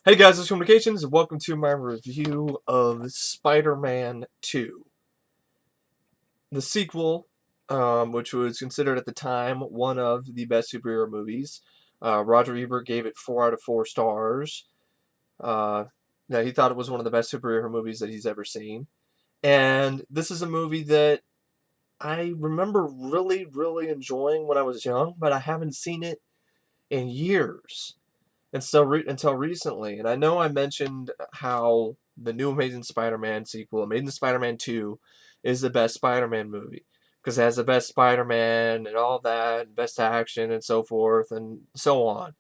Hey guys, it's Communications, and welcome to my review of Spider-Man 2. The sequel, which was considered at the time one of the best superhero movies. Roger Ebert gave it 4 out of 4 stars. Uh, yeah, he thought it was one of the best superhero movies that he's ever seen. And this is a movie that I remember really, really enjoying when I was young, but I haven't seen it in years. And so until recently, and I know I mentioned how the new Amazing Spider-Man sequel, Amazing Spider-Man 2, is the best Spider-Man movie because it has the best Spider-Man and all that, best action and so forth and so on.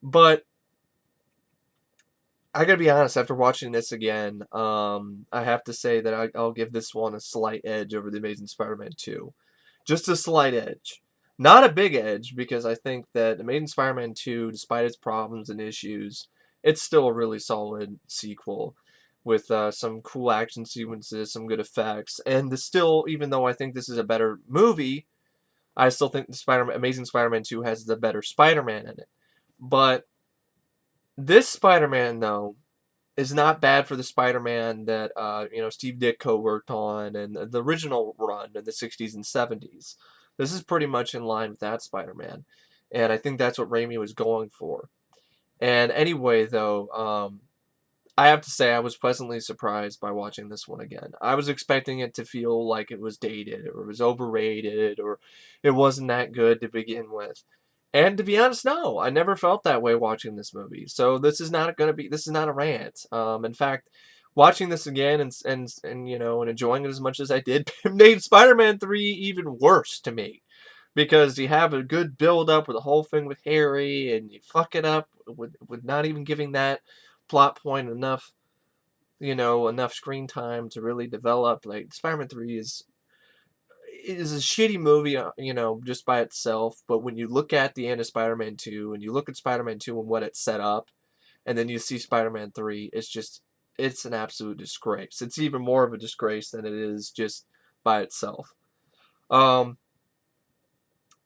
But I gotta be honest, after watching this again, I have to say that I'll give this one a slight edge over the Amazing Spider-Man 2. Just a slight edge. Not a big edge, because I think that Amazing Spider-Man 2, despite its problems and issues, it's still a really solid sequel with some cool action sequences, some good effects, and still, even though I think this is a better movie, I still think the Amazing Spider-Man 2 has the better Spider-Man in it. But this Spider-Man, though, is not bad for the Spider-Man that Steve Ditko worked on and the original run in the 60s and 70s. This is pretty much in line with that Spider-Man, and I think that's what Raimi was going for. And anyway, though, I have to say I was pleasantly surprised by watching this one again. I was expecting it to feel like it was dated or it was overrated or it wasn't that good to begin with. And to be honest, no, I never felt that way watching this movie. So this is not a rant. In fact, watching this again and enjoying it as much as I did made Spider-Man 3 even worse to me. Because you have a good build up with the whole thing with Harry and you fuck it up with not even giving that plot point enough screen time to really develop. Like Spider-Man 3 is a shitty movie, just by itself. But when you look at the end of Spider-Man 2 and you look at Spider-Man 2 and what it set up, and then you see Spider-Man 3, it's an absolute disgrace. It's even more of a disgrace than it is just by itself. Um,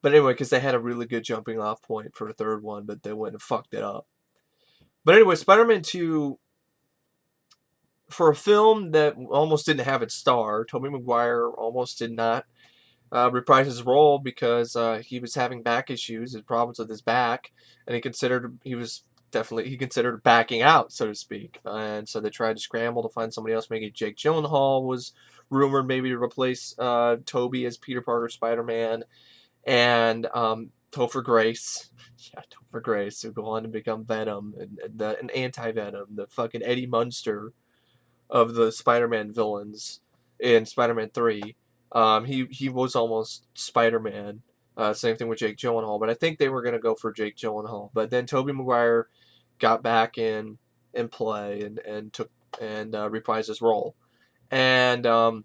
but anyway, because they had a really good jumping off point for a third one, but they went and fucked it up. But anyway, Spider-Man 2, for a film that almost didn't have its star, Tobey Maguire almost did not reprise his role because he was having back issues and problems with his back, and he considered backing out, so to speak. And so they tried to scramble to find somebody else. Maybe Jake Gyllenhaal was rumored maybe to replace Tobey as Peter Parker Spider-Man, and Topher Grace. Yeah, Topher Grace, who go on to become Venom and anti-Venom, the fucking Eddie Munster of the Spider-Man villains in Spider-Man 3. He was almost Spider-Man. Same thing with Jake Gyllenhaal, but I think they were going to go for Jake Gyllenhaal. But then Tobey Maguire got back in play and reprised his role. And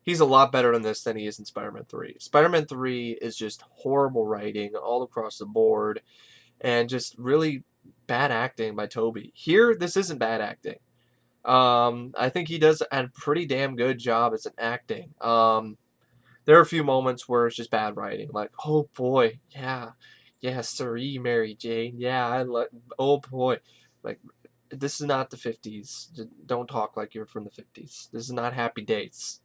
he's a lot better in this than he is in Spider-Man 3. Spider-Man 3 is just horrible writing all across the board and just really bad acting by Tobey. Here, this isn't bad acting. I think he does a pretty damn good job as an acting. There are a few moments where it's just bad writing, like, oh boy, yeah, sorry, Mary Jane, yeah, oh boy, like, this is not the 50s. Don't talk like you're from the 50s. This is not Happy Days.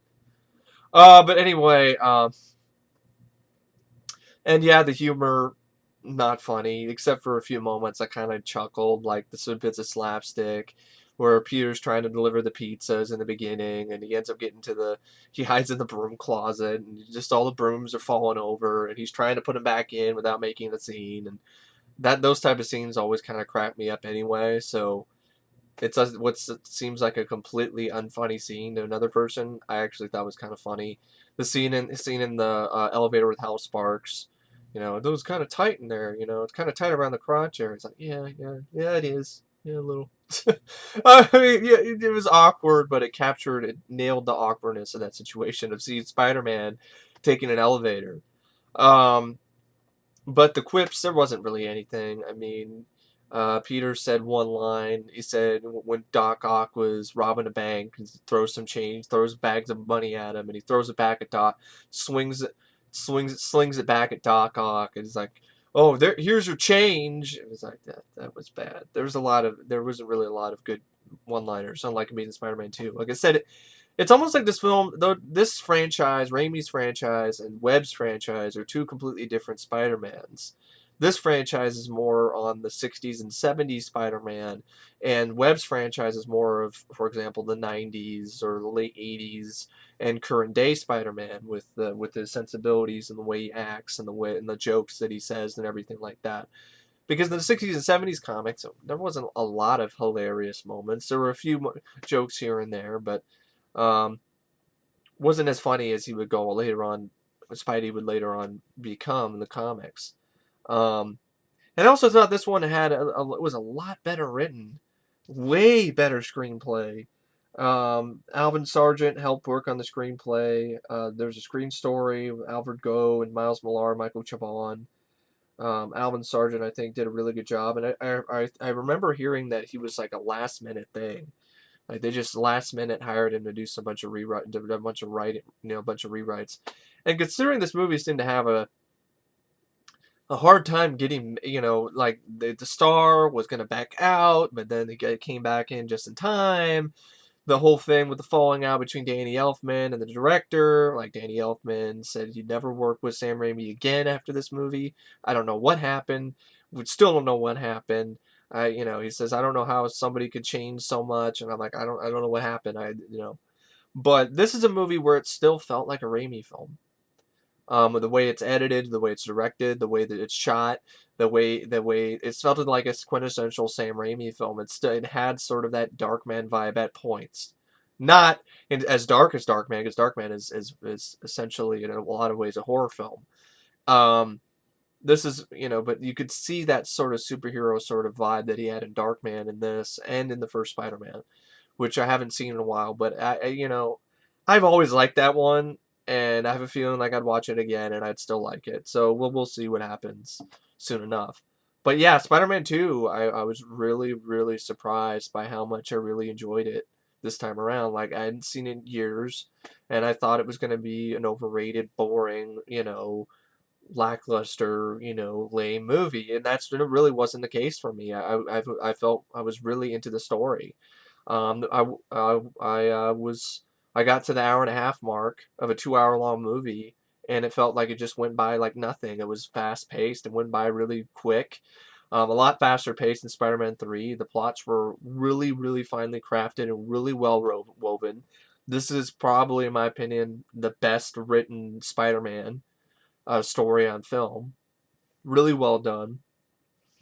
But anyway, and yeah, the humor, not funny, except for a few moments I kind of chuckled, like the some bits of slapstick, where Peter's trying to deliver the pizzas in the beginning, and he ends up he hides in the broom closet, and just all the brooms are falling over, and he's trying to put them back in without making a scene, and those type of scenes always kind of crack me up anyway, so what seems like a completely unfunny scene to another person, I actually thought was kind of funny. The scene in the elevator with Hal Sparks, it was kind of tight in there. It's kind of tight around the crotch area. It's like, yeah, it is. Yeah, a little. I mean, yeah, it was awkward, but it nailed the awkwardness of that situation of seeing Spider-Man taking an elevator. Um, but the quips, there wasn't really anything. I mean, Peter said one line. He said when Doc Ock was robbing a bank, he throws some change, throws bags of money at him, and he throws it back at Doc, slings it back at Doc Ock, and he's like, oh, here's your change. It was like that. That was bad. There wasn't really a lot of good one-liners, unlike Amazing Spider-Man 2. Like I said, it's almost like this film, though this franchise, Raimi's franchise and Webb's franchise, are two completely different Spider-Mans. This franchise is more on the 60s and 70s Spider-Man, and Webb's franchise is more of, for example, the 90s or the late 80s and current day Spider-Man with his sensibilities and the way he acts and the way and the jokes that he says and everything like that. Because in the 60s and 70s comics, there wasn't a lot of hilarious moments. There were a few jokes here and there, but um, wasn't as funny as he would go later on. Spidey would later on become in the comics. Um, and I also thought this one was a lot better written, way better screenplay. Alvin Sargent helped work on the screenplay. There's a screen story with Alfred Go and Miles Millar, Michael Chabon. Alvin Sargent, I think, did a really good job, and I remember hearing that he was like a last minute thing. Like they just last minute hired him to do some bunch of rewrite, a bunch of writing, a bunch of rewrites. And considering this movie seemed to have a hard time getting, like the star was gonna back out, but then it came back in just in time. The whole thing with the falling out between Danny Elfman and the director, like Danny Elfman said he'd never work with Sam Raimi again after this movie. I don't know what happened. We still don't know what happened. He says I don't know how somebody could change so much, and I'm like I don't know what happened. But this is a movie where it still felt like a Raimi film. The way it's edited, the way it's directed, the way that it's shot, the way it felt like a quintessential Sam Raimi film. It had sort of that Darkman vibe at points, not as dark as Darkman, because Darkman is essentially in a lot of ways a horror film. Um, this is but you could see that sort of superhero sort of vibe that he had in Darkman in this and in the first Spider-Man, which I haven't seen in a while. But I've always liked that one, and I have a feeling like I'd watch it again and I'd still like it. So we'll see what happens soon enough. But yeah, Spider-Man 2, I was really, really surprised by how much I really enjoyed it this time around. Like I hadn't seen it in years, and I thought it was gonna be an overrated, boring, lackluster, lame movie, and it really wasn't the case for me. I felt I was really into the story. I got to the hour and a half mark of a 2 hour long movie, and it felt like it just went by like nothing. It was fast paced and went by really quick. A lot faster paced than Spider-Man 3. The plots were really, really finely crafted and really well woven. This is probably, in my opinion, the best written Spider-Man story on film. Really well done.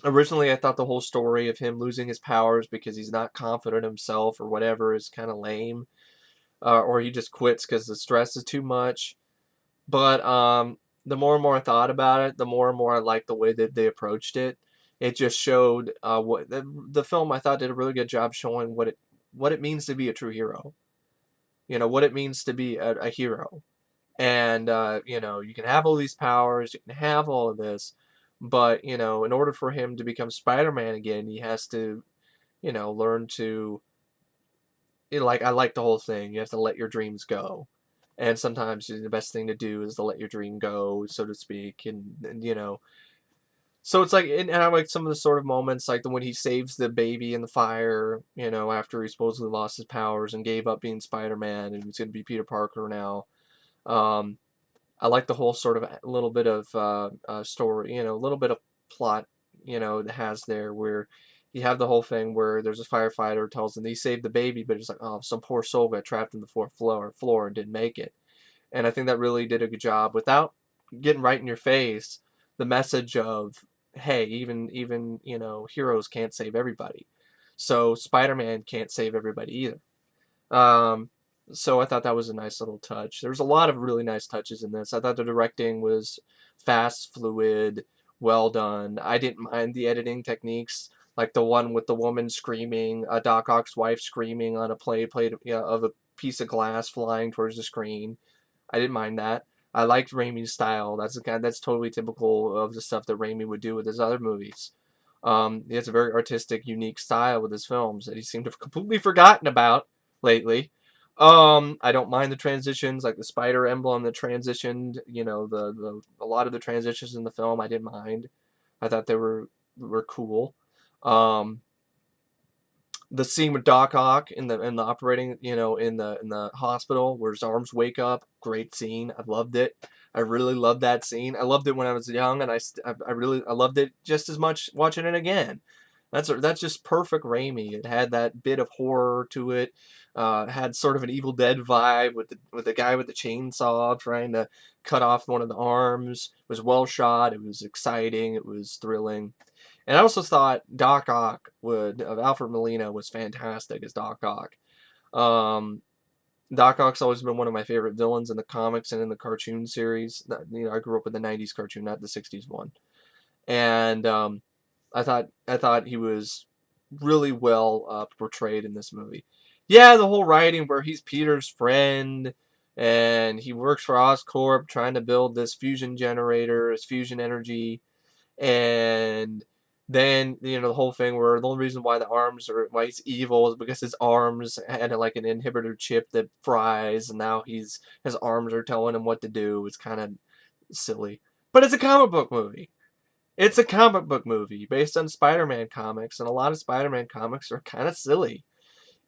Originally, I thought the whole story of him losing his powers because he's not confident in himself or whatever is kind of lame, or he just quits because the stress is too much. But the more and more I thought about it, the more and more I liked the way that they approached it. It just showed what the film I thought did a really good job showing what it means to be a true hero. What it means to be a hero. And you can have all these powers, you can have all of this, but in order for him to become Spider-Man again, he has to learn to like I like the whole thing. You have to let your dreams go, and sometimes the best thing to do is to let your dream go, so to speak, and. So it's like, and I like some of the sort of moments, like the when he saves the baby in the fire, after he supposedly lost his powers and gave up being Spider-Man and he's going to be Peter Parker now. Um, I like the whole sort of a little bit of story, a little bit of plot, it has there where you have the whole thing where there's a firefighter who tells them he saved the baby, but it's like, oh, some poor soul got trapped in the fourth floor and didn't make it. And I think that really did a good job without getting right in your face the message of, hey, even heroes can't save everybody, so Spider-Man can't save everybody either. Um, so I thought that was a nice little touch. There's a lot of really nice touches in this. I thought the directing was fast, fluid, well done. I didn't mind the editing techniques, like the one with the woman screaming, Doc Ock's wife screaming on a plate of a piece of glass flying towards the screen. I didn't mind that. I liked Raimi's style. That's totally typical of the stuff that Raimi would do with his other movies. He has a very artistic, unique style with his films that he seemed to have completely forgotten about lately. I don't mind the transitions, like the spider emblem that transitioned. A lot of the transitions in the film I didn't mind. I thought they were cool. Um, the scene with Doc Ock in the operating, in the hospital where his arms wake up, great scene. I loved it. I really loved that scene. I loved it when I was young, and I loved it just as much watching it again. That's just perfect Raimi. It had that bit of horror to it. Had sort of an Evil Dead vibe with the guy with the chainsaw trying to cut off one of the arms. It was well shot. It was exciting. It was thrilling. And I also thought Doc Ock of Alfred Molina was fantastic as Doc Ock. Um, Doc Ock's always been one of my favorite villains in the comics and in the cartoon series. I grew up with the '90s cartoon, not the '60s one, and I thought he was really well portrayed in this movie. Yeah, the whole writing where he's Peter's friend and he works for Oscorp trying to build this fusion generator, this fusion energy, and then the whole thing where the only reason why he's evil is because his arms had like an inhibitor chip that fries, and now his arms are telling him what to do. It's kind of silly, but it's a comic book movie. It's a comic book movie based on Spider-Man comics, and a lot of Spider-Man comics are kind of silly,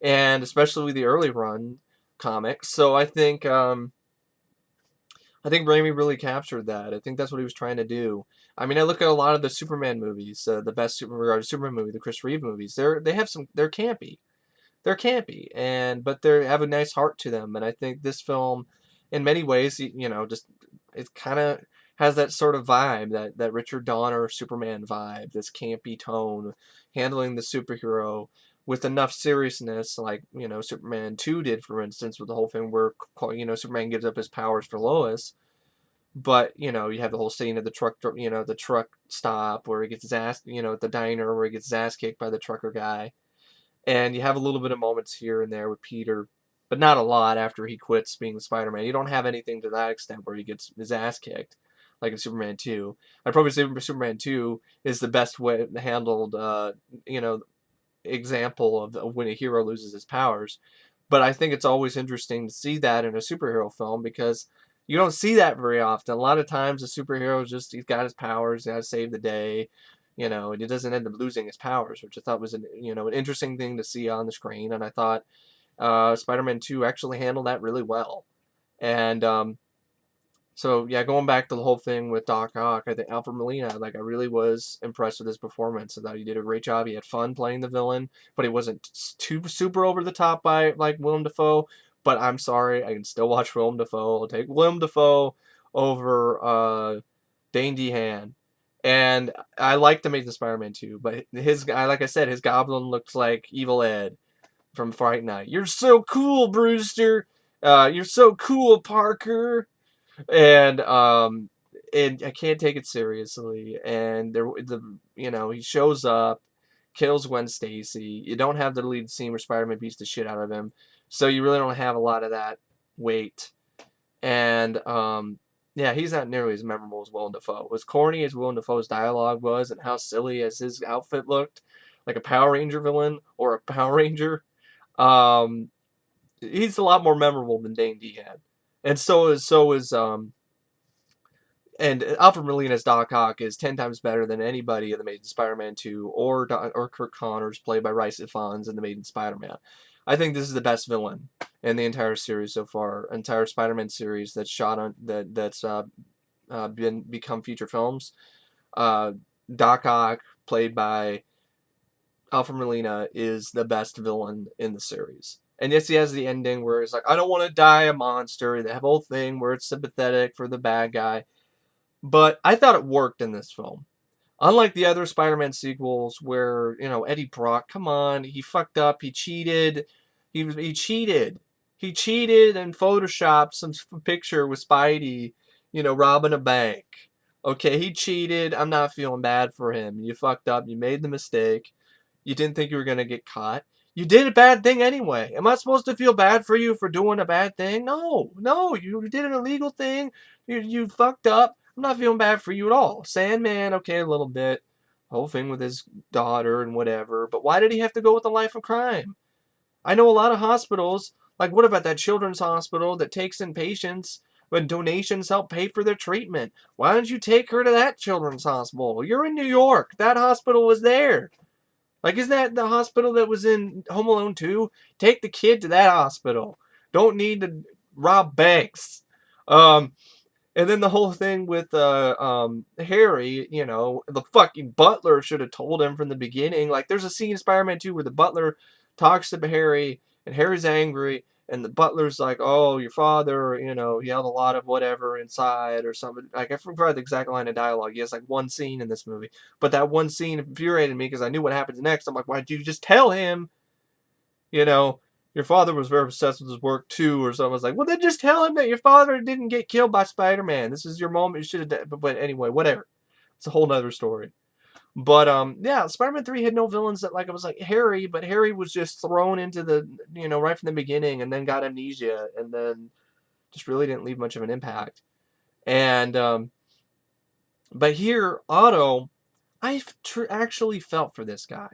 and especially the early run comics. So I think Raimi really captured that. I think that's what he was trying to do. I mean, I look at a lot of the Superman movies, the best Superman movie, the Chris Reeve movies. They're campy. They're campy, but they have a nice heart to them. And I think this film, in many ways, just it kind of has that sort of vibe, that Richard Donner Superman vibe, this campy tone, handling the superhero with enough seriousness, like Superman 2 did, for instance, with the whole thing where Superman gives up his powers for Lois. But you have the whole scene of the truck stop where he gets his ass, at the diner where he gets his ass kicked by the trucker guy, and you have a little bit of moments here and there with Peter, but not a lot after he quits being Spider-Man. You don't have anything to that extent where he gets his ass kicked, like in Superman 2. I'd probably say Superman 2 is the best way handled, example of when a hero loses his powers. But I think it's always interesting to see that in a superhero film because you don't see that very often. A lot of times a superhero he's got his powers, he's got to save the day, and he doesn't end up losing his powers, which I thought was an interesting thing to see on the screen. And I thought Spider-Man 2 actually handled that really well. And so yeah, going back to the whole thing with Doc Ock, I think Alfred Molina, like I really was impressed with his performance. I thought he did a great job. He had fun playing the villain, but he wasn't too super over the top by like Willem Dafoe. But I'm sorry, I can still watch Willem Dafoe. I'll take Willem Dafoe over Dane DeHaan. And I liked Amazing Spider-Man 2, but his guy, like I said, his Goblin looks like Evil Ed from Fright Night. You're so cool, Brewster. You're so cool, Parker. And I can't take it seriously. And he shows up, kills Gwen Stacy. You don't have the lead scene where Spider-Man beats the shit out of him, so you really don't have a lot of that weight. And yeah, he's not nearly as memorable as Willem Dafoe. As corny as Willem Dafoe's dialogue was, and how silly as his outfit looked, like a Power Ranger villain or a Power Ranger, um, he's a lot more memorable than Dane DeHaan. And and Alfred Molina's Doc Ock is 10 times better than anybody in The Amazing Spider-Man 2 or Kirk Connors, played by Rhys Ifans in The Amazing Spider-Man. I think this is the best villain in the entire series so far, entire Spider-Man series that's shot on that's become feature films. Doc Ock, played by Alfred Molina, is the best villain in the series. And yes, he has the ending where it's like, I don't want to die a monster. They have a whole thing where it's sympathetic for the bad guy. But I thought it worked in this film. Unlike the other Spider-Man sequels where, Eddie Brock, come on, he fucked up, he cheated. He cheated. He cheated and photoshopped some picture with Spidey, robbing a bank. Okay, he cheated. I'm not feeling bad for him. You fucked up. You made the mistake. You didn't think you were going to get caught. You did a bad thing anyway. Am I supposed to feel bad for you for doing a bad thing? No, you did an illegal thing. You fucked up. I'm not feeling bad for you at all. Sandman, okay, a little bit. Whole thing with his daughter and whatever. But why did he have to go with a life of crime? I know a lot of hospitals, like what about that children's hospital that takes in patients when donations help pay for their treatment. Why don't you take her to that children's hospital? You're in New York. That hospital was there. Like, isn't that the hospital that was in Home Alone 2? Take the kid to that hospital. Don't need to rob banks. And then the whole thing with Harry, you know, the fucking butler should have told him from the beginning. Like, there's a scene in Spider-Man 2 where the butler talks to Harry, and Harry's angry, and the butler's like, oh, your father, you know, he held a lot of whatever inside or something. Like, I forgot the exact line of dialogue. He has, like, one scene in this movie. But that one scene infuriated me because I knew what happens next. I'm like, why did you just tell him, you know, your father was very obsessed with his work too, or something. I was like, well, then just tell him that your father didn't get killed by Spider-Man. This is your moment. You should have done. But anyway, whatever. It's a whole nother story. But yeah, Spider-Man 3 had no villains that, like, it was like Harry, but Harry was just thrown into the, you know, right from the beginning, and then got amnesia, and then just really didn't leave much of an impact. And but here, Otto, I actually felt for this guy.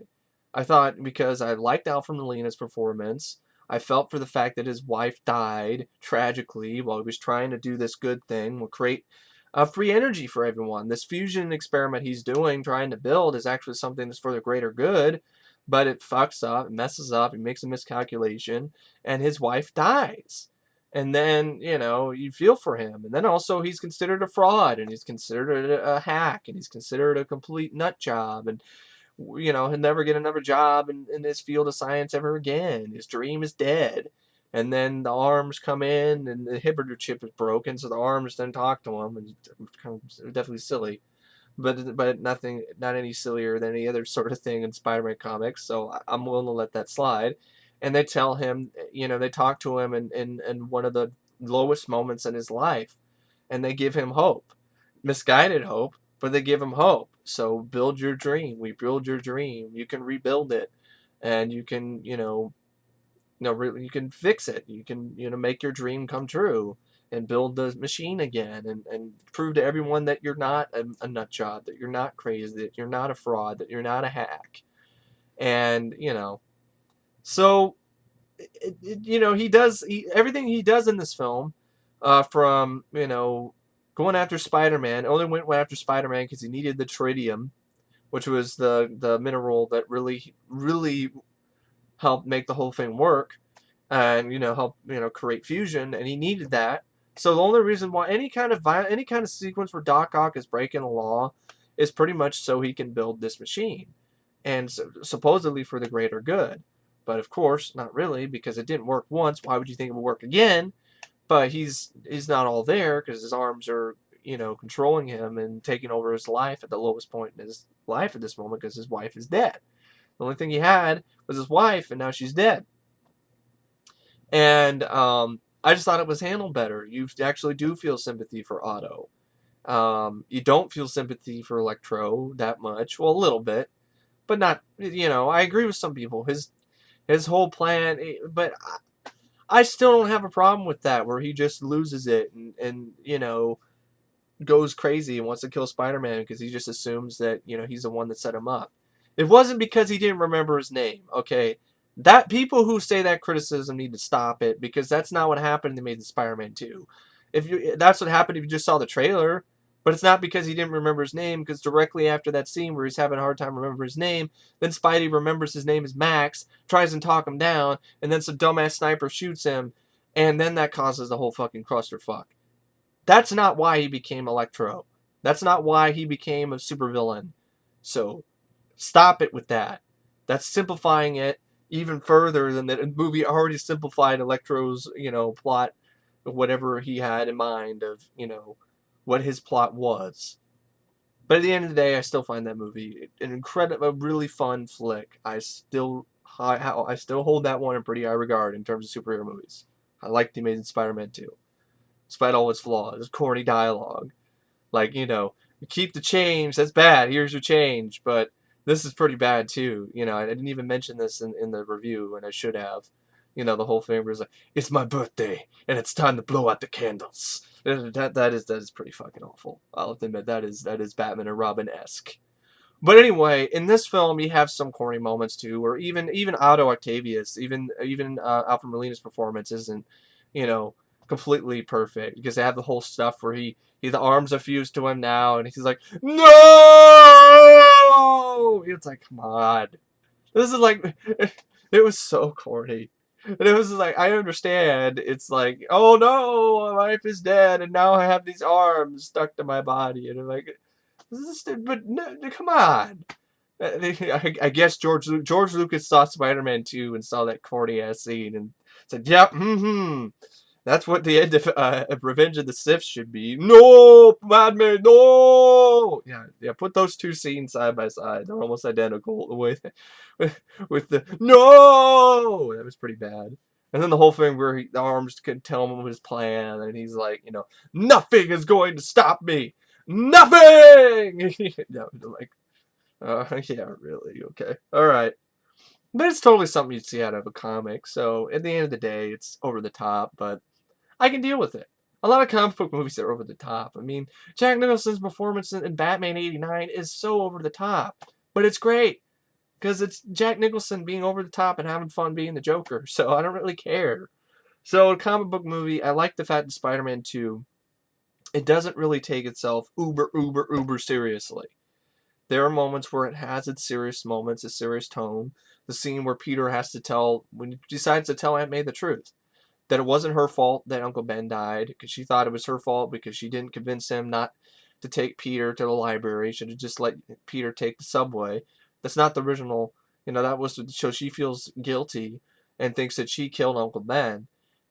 I thought, because I liked Alfred Molina's performance, I felt for the fact that his wife died tragically while he was trying to do this good thing, will create free energy for everyone. This fusion experiment he's doing, trying to build, is actually something that's for the greater good, but it fucks up, it messes up, he makes a miscalculation, and his wife dies. And then, you know, you feel for him. And then also he's considered a fraud, and he's considered a hack, and he's considered a complete nut job, and you know, he'll never get another job in this field of science ever again. His dream is dead. And then the arms come in, and the inhibitor chip is broken, so the arms then talk to him, and it's kind of definitely silly, but nothing, not any sillier than any other sort of thing in Spider-Man comics. So I'm willing to let that slide. And they tell him, you know, they talk to him in one of the lowest moments in his life, and they give him hope, misguided hope, but they give him hope. So build your dream. We build your dream. You can rebuild it, and you can, really, you can fix it. You can, make your dream come true and build the machine again, and prove to everyone that you're not a nut job, that you're not crazy, that you're not a fraud, that you're not a hack. And, so, everything he does in this film, from, going after Spider-Man, only went after Spider-Man because he needed the tritium, which was the mineral that really, really helped make the whole thing work, and help create fusion, and he needed that. So the only reason why any kind of sequence where Doc Ock is breaking the law is pretty much so he can build this machine, and supposedly for the greater good. But of course, not really, because it didn't work once. Why would you think it would work again? But he's not all there because his arms are controlling him and taking over his life at the lowest point in his life at this moment, because his wife is dead. The only thing he had was his wife, and now she's dead. And I just thought it was handled better. You actually do feel sympathy for Otto. You don't feel sympathy for Electro that much. Well, a little bit, but not. I agree with some people. His whole plan, but I still don't have a problem with that, where he just loses it and goes crazy and wants to kill Spider-Man because he just assumes that he's the one that set him up. It wasn't because he didn't remember his name. Okay. That people who say that criticism need to stop it, because that's not what happened in Amazing Spider-Man 2. That's what happened if you just saw the trailer, but it's not because he didn't remember his name, because directly after that scene where he's having a hard time remembering his name, then Spidey remembers his name is Max, tries to talk him down, and then some dumbass sniper shoots him, and then that causes the whole fucking clusterfuck. That's not why he became Electro. That's not why he became a supervillain. So stop it with that. That's simplifying it even further than that movie already simplified Electro's, plot, whatever he had in mind of, what his plot was. But at the end of the day, I still find that movie a really fun flick. I still hold that one in pretty high regard in terms of superhero movies. I like The Amazing Spider-Man 2. Despite all its flaws, its corny dialogue. Like, keep the change, that's bad, here's your change, but this is pretty bad too. I didn't even mention this in the review, and I should have. The whole thing was like, it's my birthday, and it's time to blow out the candles. That is pretty fucking awful. I'll have to admit, that is Batman and Robin-esque. But anyway, in this film, you have some corny moments too, where even Otto Octavius, even Alfred Molina's performance isn't, completely perfect because they have the whole stuff where the arms are fused to him now, and he's like, no! It's like, come on. This is like, it was so corny. And it was like, I understand. It's like, oh no, my wife is dead, and now I have these arms stuck to my body. And I'm like, but no, come on. I guess George Lucas saw Spider-Man 2 and saw that corny ass scene and said, yep, that's what the end of Revenge of the Sith should be. No, Madman, no. Yeah. Put those two scenes side by side. They're almost identical. The way with the no, that was pretty bad. And then the whole thing where the arms could tell him his plan, and he's like, nothing is going to stop me. Nothing. Like, yeah, really, okay, all right. But it's totally something you'd see out of a comic. So at the end of the day, it's over the top, but I can deal with it. A lot of comic book movies are over the top. I mean, Jack Nicholson's performance in Batman '89 is so over the top, but it's great because it's Jack Nicholson being over the top and having fun being the Joker. So I don't really care. So a comic book movie, I like the fact that Spider-Man 2, it doesn't really take itself uber seriously. There are moments where it has its serious moments, a serious tone. The scene where Peter when he decides to tell Aunt May the truth. That it wasn't her fault that Uncle Ben died, because she thought it was her fault because she didn't convince him not to take Peter to the library. Should have just let Peter take the subway. That's not the original. That was so she feels guilty and thinks that she killed Uncle Ben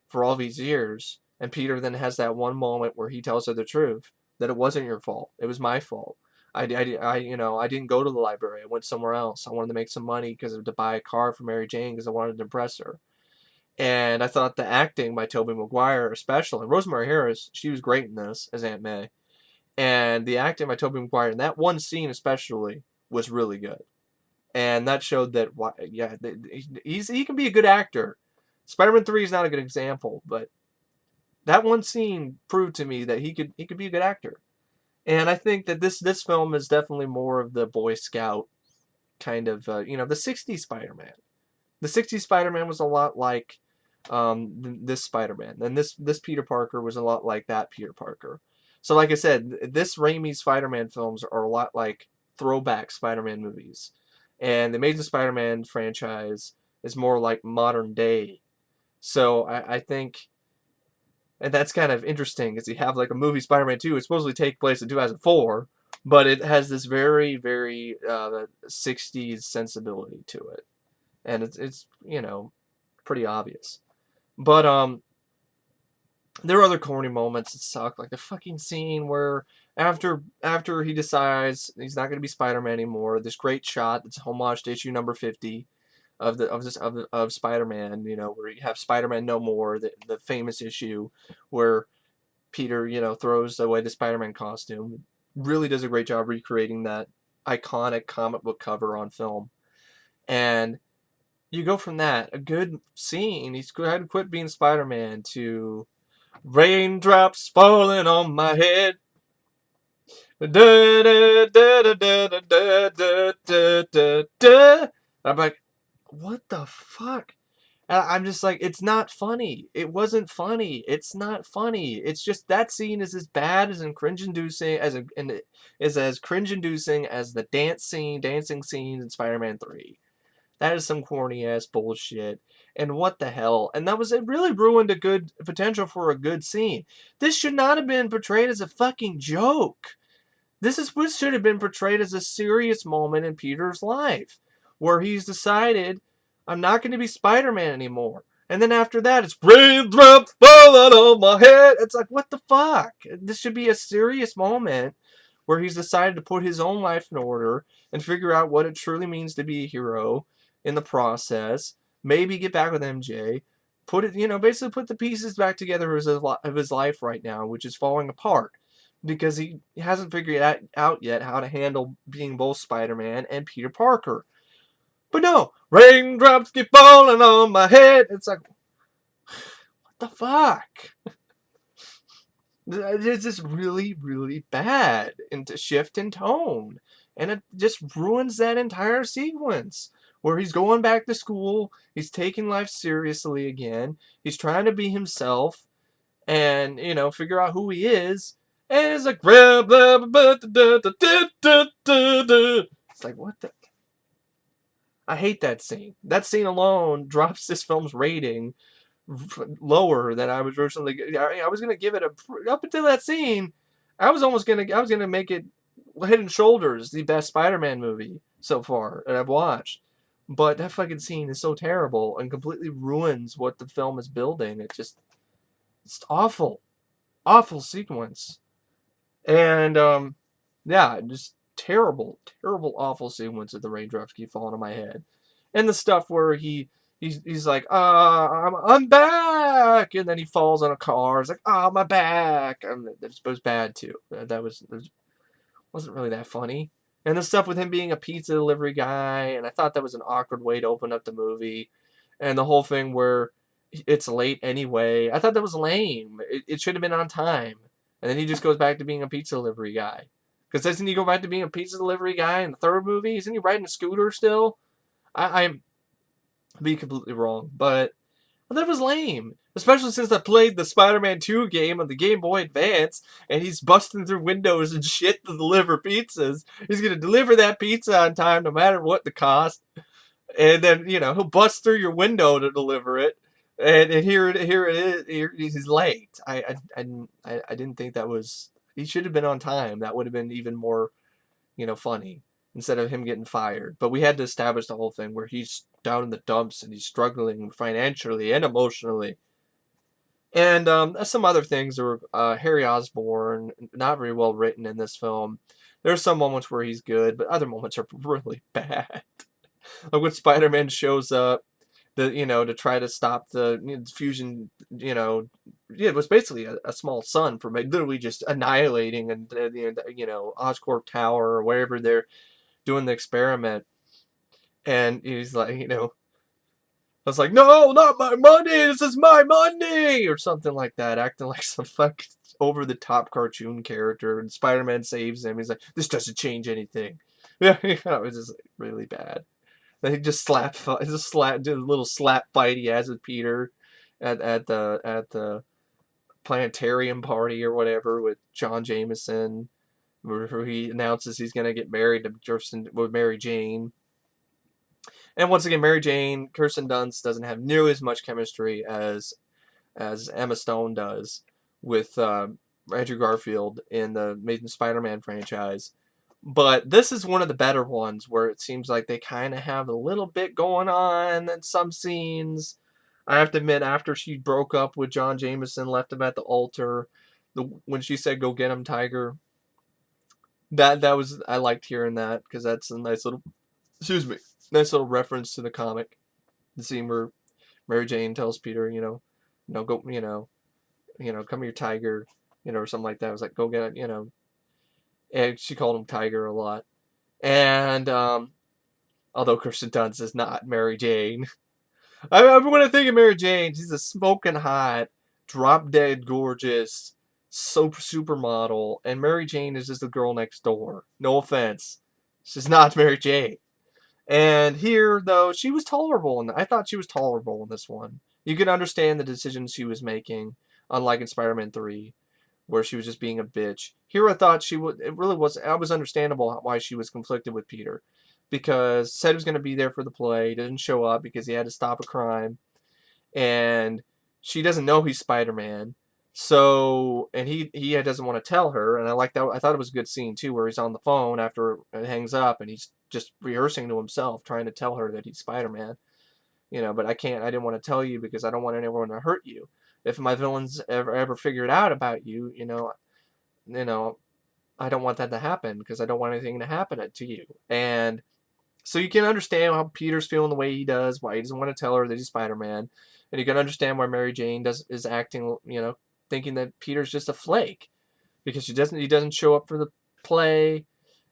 for all these years. And Peter then has that one moment where he tells her the truth, that it wasn't your fault. It was my fault. I didn't go to the library. I went somewhere else. I wanted to make some money to buy a car for Mary Jane because I wanted to impress her. And I thought the acting by Tobey Maguire, especially, and Rosemary Harris, she was great in this as Aunt May. And the acting by Tobey Maguire in that one scene especially was really good. And that showed that, yeah, he can be a good actor. Spider-Man 3 is not a good example, but that one scene proved to me that he could be a good actor. And I think that this film is definitely more of the Boy Scout kind of, the 60s Spider-Man. The 60s Spider-Man was a lot like this Spider-Man. And this Peter Parker was a lot like that Peter Parker. So like I said, this Raimi Spider-Man films are a lot like throwback Spider-Man movies. And the Amazing Spider-Man franchise is more like modern day. So I think... And that's kind of interesting, because you have like a movie, Spider-Man 2, it's supposedly take place in 2004, but it has this very, very 60s sensibility to it. And it's pretty obvious. But there are other corny moments that suck, like the fucking scene where after he decides he's not going to be Spider-Man anymore, this great shot that's homage to issue number 50 of Spider-Man, where you have Spider-Man No More, the famous issue where Peter, throws away the Spider-Man costume. Really does a great job recreating that iconic comic book cover on film. And you go from that, a good scene, he's had to quit being Spider-Man, to raindrops falling on my head. Da, da, da, da, da, da, da, da, da, da. I'm like, what the fuck? I'm just like, it's not funny. It wasn't funny. It's not funny. It's just that scene is as bad as and cringe-inducing as cringe-inducing as the dancing scene in Spider-Man 3. That is some corny ass bullshit. And what the hell? And it really ruined a good potential for a good scene. This should not have been portrayed as a fucking joke. This should have been portrayed as a serious moment in Peter's life, where he's decided, I'm not going to be Spider-Man anymore. And then after that, it's raindrops falling on my head. It's like, what the fuck? This should be a serious moment where he's decided to put his own life in order and figure out what it truly means to be a hero in the process. Maybe get back with MJ. Basically put the pieces back together of his life right now, which is falling apart. Because he hasn't figured out yet how to handle being both Spider-Man and Peter Parker. But no, raindrops keep falling on my head. It's like, what the fuck? It's just really, really bad shift in tone. And it just ruins that entire sequence. Where he's going back to school, he's taking life seriously again, he's trying to be himself, and, figure out who he is. And it's like, blah, blah, blah, da, da, da, da, da, da. It's like, what the? I hate that scene. That scene alone drops this film's rating lower than I was originally. I was gonna give it up until that scene. I was gonna make it Head and Shoulders the best Spider-Man movie so far that I've watched. But that fucking scene is so terrible and completely ruins what the film is building. It's awful, awful sequence, and yeah, just terrible, terrible, awful sequence of the raindrops keep falling on my head, and the stuff where he's like, I'm back, and then he falls on a car. It's like, my back. That was bad too. That wasn't really that funny. And the stuff with him being a pizza delivery guy, and I thought that was an awkward way to open up the movie, and the whole thing where it's late anyway. I thought that was lame. It should have been on time, and then he just goes back to being a pizza delivery guy. Because doesn't he go back to being a pizza delivery guy in the third movie? Isn't he riding a scooter still? I'm be completely wrong, but that was lame. Especially since I played the Spider-Man 2 game on the Game Boy Advance, and he's busting through windows and shit to deliver pizzas. He's going to deliver that pizza on time no matter what the cost. And then, he'll bust through your window to deliver it. And here it is. He's late. I didn't think that was... He should have been on time. That would have been even more, funny, instead of him getting fired. But we had to establish the whole thing where he's down in the dumps and he's struggling financially and emotionally. And some other things. There were Harry Osborn, not very well written in this film. There's some moments where he's good, but other moments are really bad. Like when Spider-Man shows up, to try to stop the fusion, it was basically a small sun from literally just annihilating and Oscorp Tower or wherever they're doing the experiment. And he's like, I was like, no, not my money. This is my money, or something like that, acting like some fucking over-the-top cartoon character. And Spider-Man saves him. He's like, this doesn't change anything. Yeah, it was just really bad. Then he just did a little slap fight he has with Peter at the planetarium party or whatever with John Jameson, where he announces he's gonna get married to Kirsten with Mary Jane. And once again, Mary Jane, Kirsten Dunst doesn't have nearly as much chemistry as Emma Stone does with Andrew Garfield in the Amazing Spider-Man franchise. But this is one of the better ones where it seems like they kind of have a little bit going on in some scenes. I have to admit, after she broke up with John Jameson, left him at the altar, when she said, "Go get him, Tiger," that was, I liked hearing that, because that's a nice little, nice little reference to the comic. The scene where Mary Jane tells Peter, go, come here, Tiger, or something like that. I was like, go get it, And she called him Tiger a lot. And although Kirsten Dunst is not Mary Jane, when I think of Mary Jane, she's a smoking hot, drop dead gorgeous, supermodel, and Mary Jane is just the girl next door. No offense, she's not Mary Jane. And here, though, she was tolerable, and I thought she was tolerable in this one. You could understand the decisions she was making, unlike in Spider-Man 3. Where she was just being a bitch. Here I thought it was understandable why she was conflicted with Peter. Because said he was going to be there for the play, didn't show up because he had to stop a crime. And she doesn't know he's Spider-Man. So, and he doesn't want to tell her. And I like that. I thought it was a good scene too, where he's on the phone after it hangs up and he's just rehearsing to himself, trying to tell her that he's Spider-Man. But I didn't want to tell you because I don't want anyone to hurt you. If my villains ever figure it out about you, I don't want that to happen because I don't want anything to happen to you. And so you can understand how Peter's feeling the way he does, why he doesn't want to tell her that he's Spider-Man, and you can understand why Mary Jane is acting, thinking that Peter's just a flake because he doesn't show up for the play,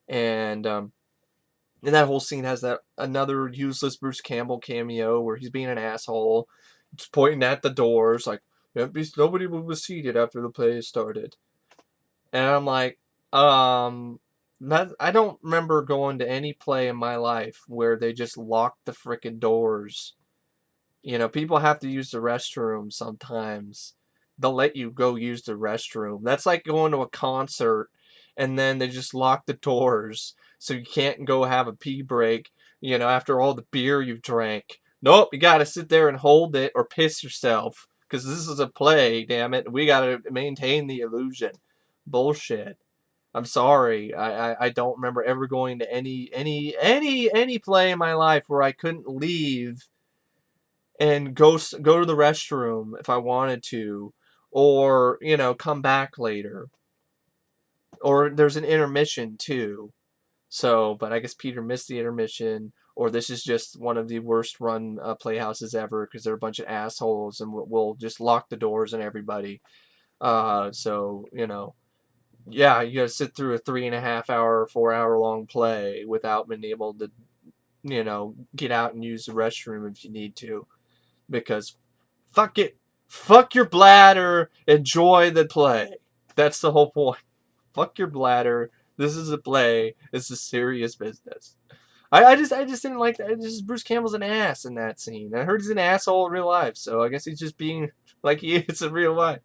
and that whole scene has that another useless Bruce Campbell cameo where he's being an asshole, just pointing at the doors like. Nobody was seated after the play started. And I'm like, I don't remember going to any play in my life where they just lock the frickin' doors. People have to use the restroom sometimes. they'll let you go use the restroom. That's like going to a concert and then they just lock the doors so you can't go have a pee break, after all the beer you've drank. Nope, you gotta sit there and hold it or piss yourself. Because this is a play, damn it. We gotta maintain the illusion. Bullshit. I'm sorry. I don't remember ever going to any play in my life where I couldn't leave and go to the restroom if I wanted to, or come back later, or there's an intermission too. So, but I guess Peter missed the intermission, or this is just one of the worst run playhouses ever because they're a bunch of assholes and we'll just lock the doors on everybody. So yeah, you gotta sit through a 3.5 hour, 4 hour long play without being able to, get out and use the restroom if you need to. Because fuck it. Fuck your bladder. Enjoy the play. That's the whole point. Fuck your bladder. This is a play. It's a serious business. I just didn't like that. Bruce Campbell's an ass in that scene. I heard he's an asshole in real life, so I guess he's just being like he is in real life.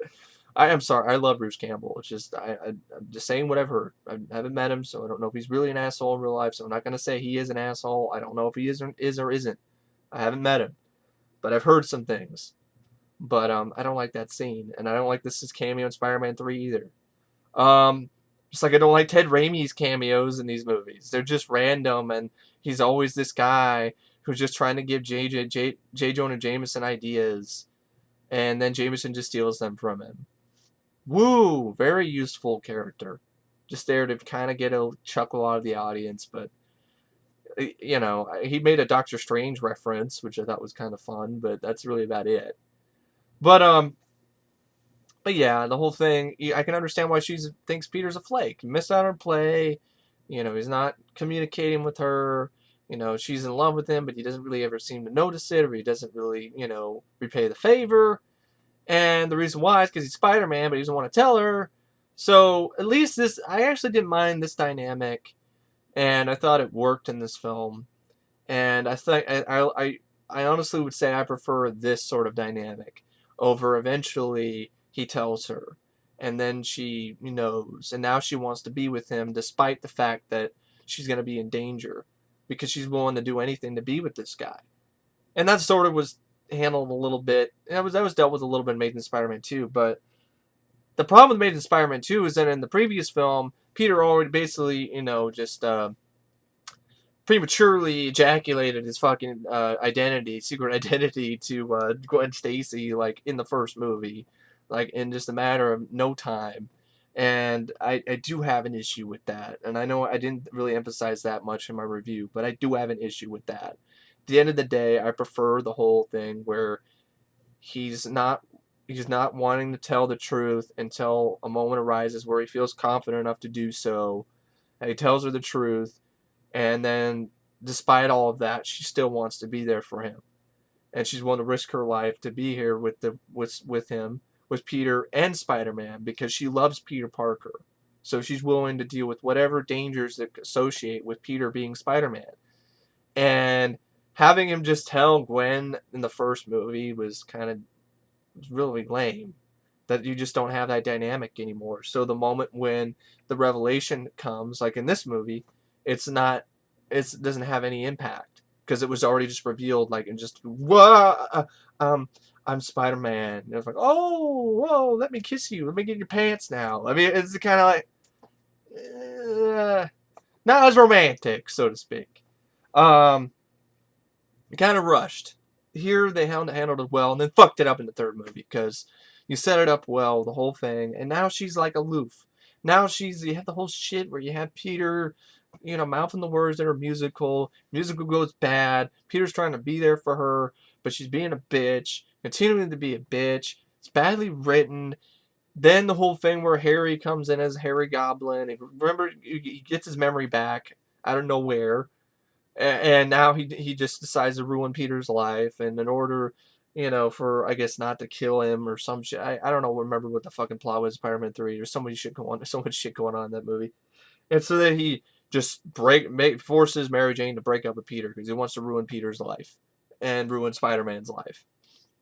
I am sorry. I love Bruce Campbell. It's just I'm just saying what I've heard. I haven't met him, so I don't know if he's really an asshole in real life. So I'm not gonna say he is an asshole. I don't know if he is or isn't. I haven't met him, but I've heard some things. But I don't like that scene, and I don't like this cameo in Spider-Man 3 either. Just like I don't like Ted Raimi's cameos in these movies. They're just random, and he's always this guy who's just trying to give J. Jonah Jameson ideas, and then Jameson just steals them from him. Woo! Very useful character. Just there to kind of get a chuckle out of the audience, but he made a Doctor Strange reference, which I thought was kind of fun, but that's really about it. But yeah, the whole thing, I can understand why she thinks Peter's a flake. He missed out on play. He's not communicating with her. She's in love with him, but he doesn't really ever seem to notice it, or he doesn't really, repay the favor. And the reason why is because he's Spider-Man, but he doesn't want to tell her. So at least I actually didn't mind this dynamic, and I thought it worked in this film. And I think I honestly would say I prefer this sort of dynamic over eventually he tells her, and then she knows, and now she wants to be with him despite the fact that she's going to be in danger because she's willing to do anything to be with this guy. And that sort of was handled a little bit. That was dealt with a little bit in Amazing Spider-Man 2, but the problem with Amazing Spider-Man 2 is that in the previous film, Peter already basically, just prematurely ejaculated his fucking secret identity to Gwen Stacy, like, in the first movie, like, in just a matter of no time. And I do have an issue with that. And I know I didn't really emphasize that much in my review, but I do have an issue with that. At the end of the day, I prefer the whole thing where he's not wanting to tell the truth until a moment arises where he feels confident enough to do so. And he tells her the truth, and then despite all of that, she still wants to be there for him. And she's willing to risk her life to be here with him, with Peter and Spider-Man, because she loves Peter Parker. So she's willing to deal with whatever dangers that associate with Peter being Spider-Man. And having him just tell Gwen in the first movie was really lame. That you just don't have that dynamic anymore. So the moment when the revelation comes, like in this movie, it doesn't have any impact because it was already just revealed, like, and just I'm Spider-Man. And it's like, oh, whoa, let me kiss you. Let me get your pants now. I mean, it's kind of like not as romantic, so to speak. Kind of rushed. Here they handled it well, and then fucked it up in the third movie because you set it up well, the whole thing, and now she's like aloof. Now you have the whole shit where you have Peter, mouthing the words that are musical. Musical goes bad. Peter's trying to be there for her, but she's being a bitch, continuing to be a bitch. It's badly written. Then the whole thing where Harry comes in as Harry Goblin. And remember, he gets his memory back out of nowhere. And now he just decides to ruin Peter's life. And in order, for, I guess, not to kill him or some shit. I don't know, remember what the fucking plot was, Spider-Man 3. There's so much shit going on in that movie. And so then he just forces Mary Jane to break up with Peter because he wants to ruin Peter's life and ruin Spider-Man's life.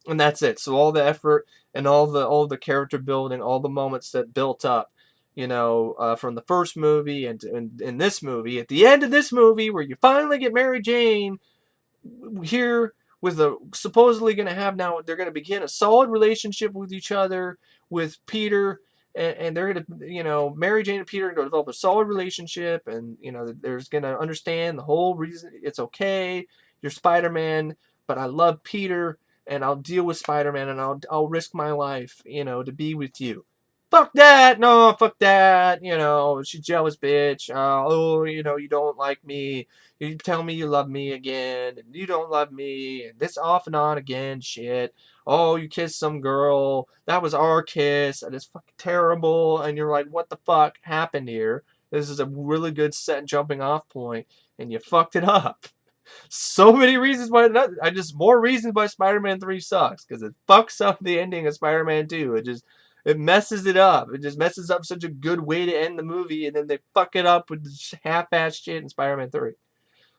And that's it. So all the effort and all the character building, all the moments that built up, from the first movie and in this movie, at the end of this movie, where you finally get Mary Jane here with a supposedly going to have now, they're going to begin a solid relationship with each other with Peter, and they're going to, Mary Jane and Peter are going to develop a solid relationship, and there's going to understand the whole reason it's okay. You're Spider-Man, but I love Peter, and I'll deal with Spider-Man, and I'll risk my life, to be with you. Fuck that! No, fuck that! She's jealous, bitch. You don't like me. You tell me you love me again, and you don't love me, and this off and on again shit. Oh, you kissed some girl. That was our kiss, and it's fucking terrible. And you're like, what the fuck happened here? This is a really good set jumping off point, and you fucked it up. So many reasons why. More reasons why Spider-Man 3 sucks, because it fucks up the ending of Spider-Man 2. It messes it up. It just messes up such a good way to end the movie, and then they fuck it up with half-assed shit in Spider-Man 3.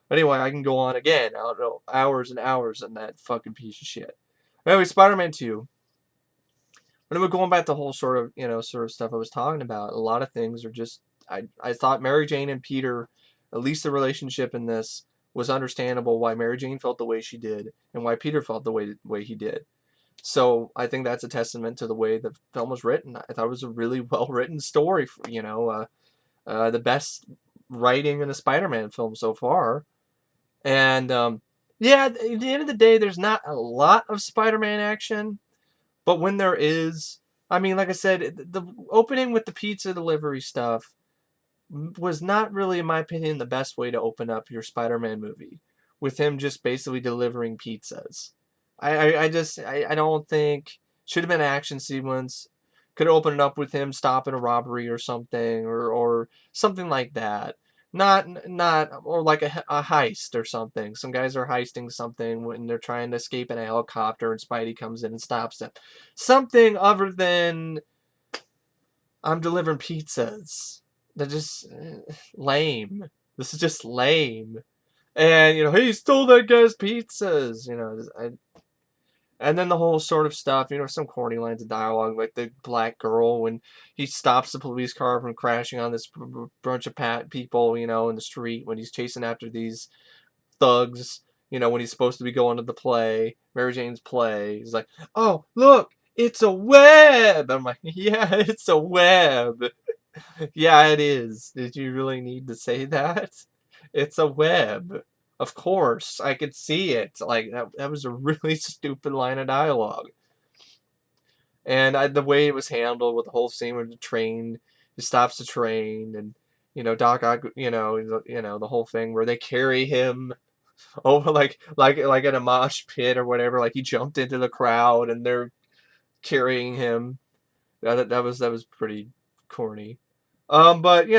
Anyway, I can go on again. I don't know, hours and hours on that fucking piece of shit. Anyway, Spider-Man 2. When we're going back to the whole sort of stuff I was talking about, a lot of things are just, I thought Mary Jane and Peter, at least the relationship in this, was understandable why Mary Jane felt the way she did and why Peter felt the way he did. So I think that's a testament to the way the film was written. I thought it was a really well-written story, the best writing in a Spider-Man film so far. And yeah, at the end of the day, there's not a lot of Spider-Man action, but when there is, I mean, like I said, the opening with the pizza delivery stuff was not really, in my opinion, the best way to open up your Spider-Man movie, with him just basically delivering pizzas. I don't think should have been an action sequence. Could have opened it up with him stopping a robbery or something, or something like that. Not or like a heist or something. Some guys are heisting something when they're trying to escape in a helicopter, and Spidey comes in and stops them. Something other than I'm delivering pizzas. They're just lame. This is just lame. And hey, he stole that guy's pizzas. And then the whole sort of stuff, some corny lines of dialogue, like the black girl when he stops the police car from crashing on this bunch of people, in the street when he's chasing after these thugs, when he's supposed to be going to the play, Mary Jane's play. He's like, oh, look, it's a web. I'm like, yeah, it's a web. Yeah, it is. Did you really need to say that? It's a web. Of course, I could see it. Like, that was a really stupid line of dialogue. And the way it was handled with the whole scene with the train, he stops the train, and, Doc Ock, the whole thing where they carry him over like in a mosh pit or whatever. Like, he jumped into the crowd, and they're carrying him. That was pretty corny. But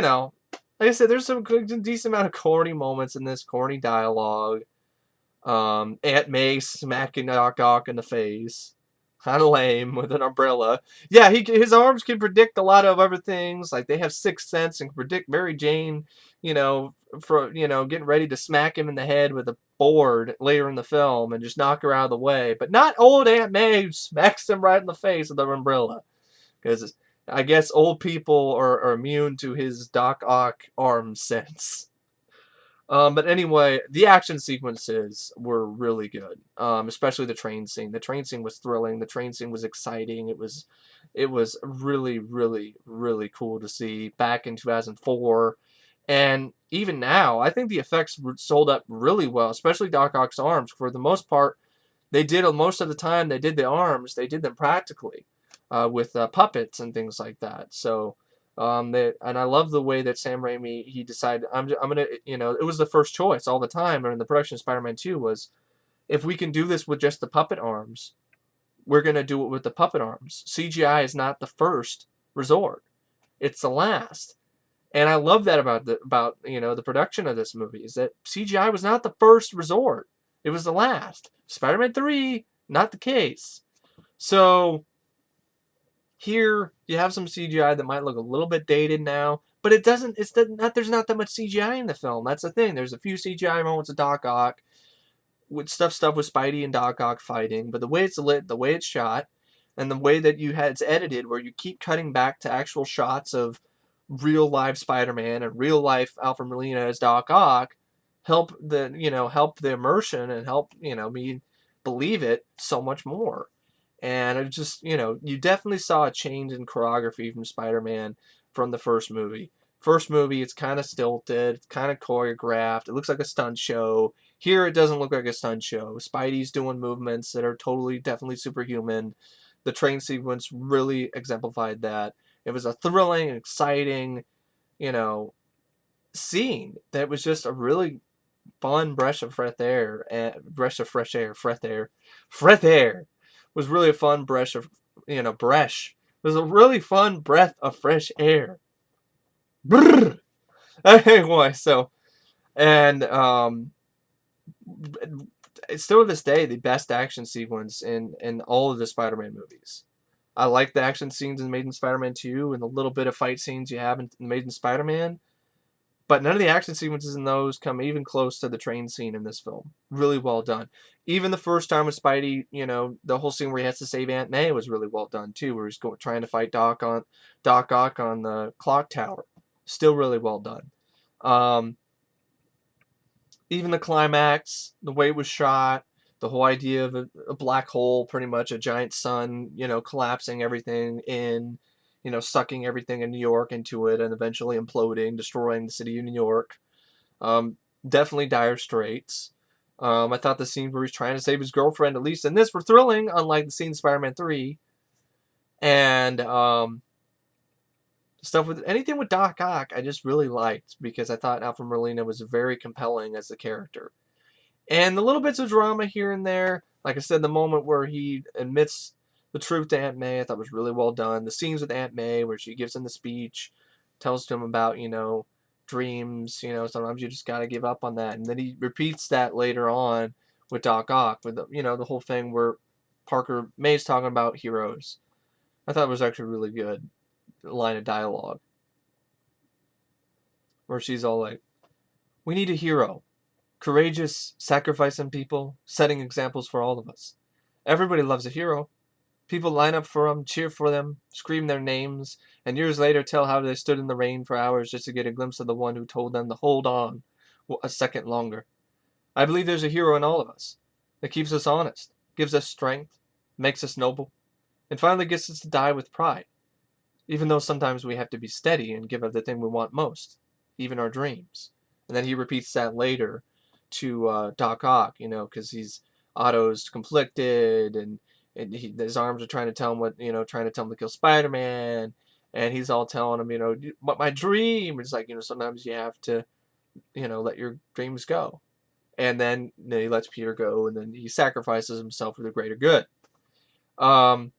like I said, there's some decent amount of corny moments in this, corny dialogue. Aunt May smacking Doc Ock in the face, kind of lame, with an umbrella. Yeah, his arms can predict a lot of other things. Like, they have sixth sense and can predict Mary Jane, getting ready to smack him in the head with a board later in the film and just knock her out of the way. But not old Aunt May, who smacks him right in the face with an umbrella, because I guess old people are immune to his Doc Ock arm sense. But anyway, the action sequences were really good, especially the train scene. The train scene was thrilling. The train scene was exciting. It was really, really, really cool to see back in 2004. And even now, I think the effects sold up really well, especially Doc Ock's arms. For the most part, most of the time they did the arms, they did them practically, with puppets and things like that. So, and I love the way that Sam Raimi, he decided, I'm gonna, it was the first choice all the time in the production of Spider-Man 2 was, if we can do this with just the puppet arms, we're gonna do it with the puppet arms. CGI is not the first resort; it's the last. And I love that about the production of this movie, is that CGI was not the first resort; it was the last. Spider-Man 3, not the case. So here you have some CGI that might look a little bit dated now, but it doesn't. There's not that much CGI in the film. That's the thing. There's a few CGI moments of Doc Ock. with stuff with Spidey and Doc Ock fighting, but the way it's lit, the way it's shot, and the way that it's edited, where you keep cutting back to actual shots of real life Spider-Man and real life Alfred Molina as Doc Ock, help the immersion and help me believe it so much more. And it just you definitely saw a change in choreography from Spider-Man from the first movie. First movie, it's kind of stilted, it's kind of choreographed. It looks like a stunt show. Here, it doesn't look like a stunt show. Spidey's doing movements that are definitely superhuman. The train sequence really exemplified that. It was a thrilling, exciting, you know, scene that was just a really fun breath of fresh air. Fresh air was really a fun breath of, breath. It was a really fun breath of fresh air. Brrr. Anyway, so, and it's still to this day the best action sequence in all of the Spider-Man movies. I like the action scenes in Amazing Spider-Man 2 and the little bit of fight scenes you have in Amazing Spider-Man, but none of the action sequences in those come even close to the train scene in this film. Really well done. Even the first time with Spidey, the whole scene where he has to save Aunt May was really well done too, where he's trying to fight Doc Ock on the clock tower. Still really well done. Even the climax, the way it was shot, the whole idea of a black hole, pretty much a giant sun, collapsing everything in, sucking everything in New York into it and eventually imploding, destroying the city of New York. Definitely dire straits. I thought the scene where he's trying to save his girlfriend, at least in this, were thrilling, unlike the scene in Spider-Man 3. And stuff with anything with Doc Ock, I just really liked because I thought Alfred Molina was very compelling as a character. And the little bits of drama here and there, like I said, the moment where he admits the truth to Aunt May, I thought was really well done. The scenes with Aunt May where she gives him the speech, tells him about, dreams, sometimes you just got to give up on that. And then he repeats that later on with Doc Ock, with, the whole thing where Parker May's talking about heroes. I thought it was actually really good line of dialogue where she's all like, we need a hero. Courageous, sacrificing people, setting examples for all of us. Everybody loves a hero. People line up for them, cheer for them, scream their names, and years later tell how they stood in the rain for hours just to get a glimpse of the one who told them to hold on a second longer. I believe there's a hero in all of us that keeps us honest, gives us strength, makes us noble, and finally gets us to die with pride, even though sometimes we have to be steady and give up the thing we want most, even our dreams. And then he repeats that later to Doc Ock, because Otto's conflicted, and his arms are trying to tell him to kill Spider-Man, and he's all telling him, but my dream. It's like, sometimes you have to, let your dreams go. And then he lets Peter go, and then he sacrifices himself for the greater good. Because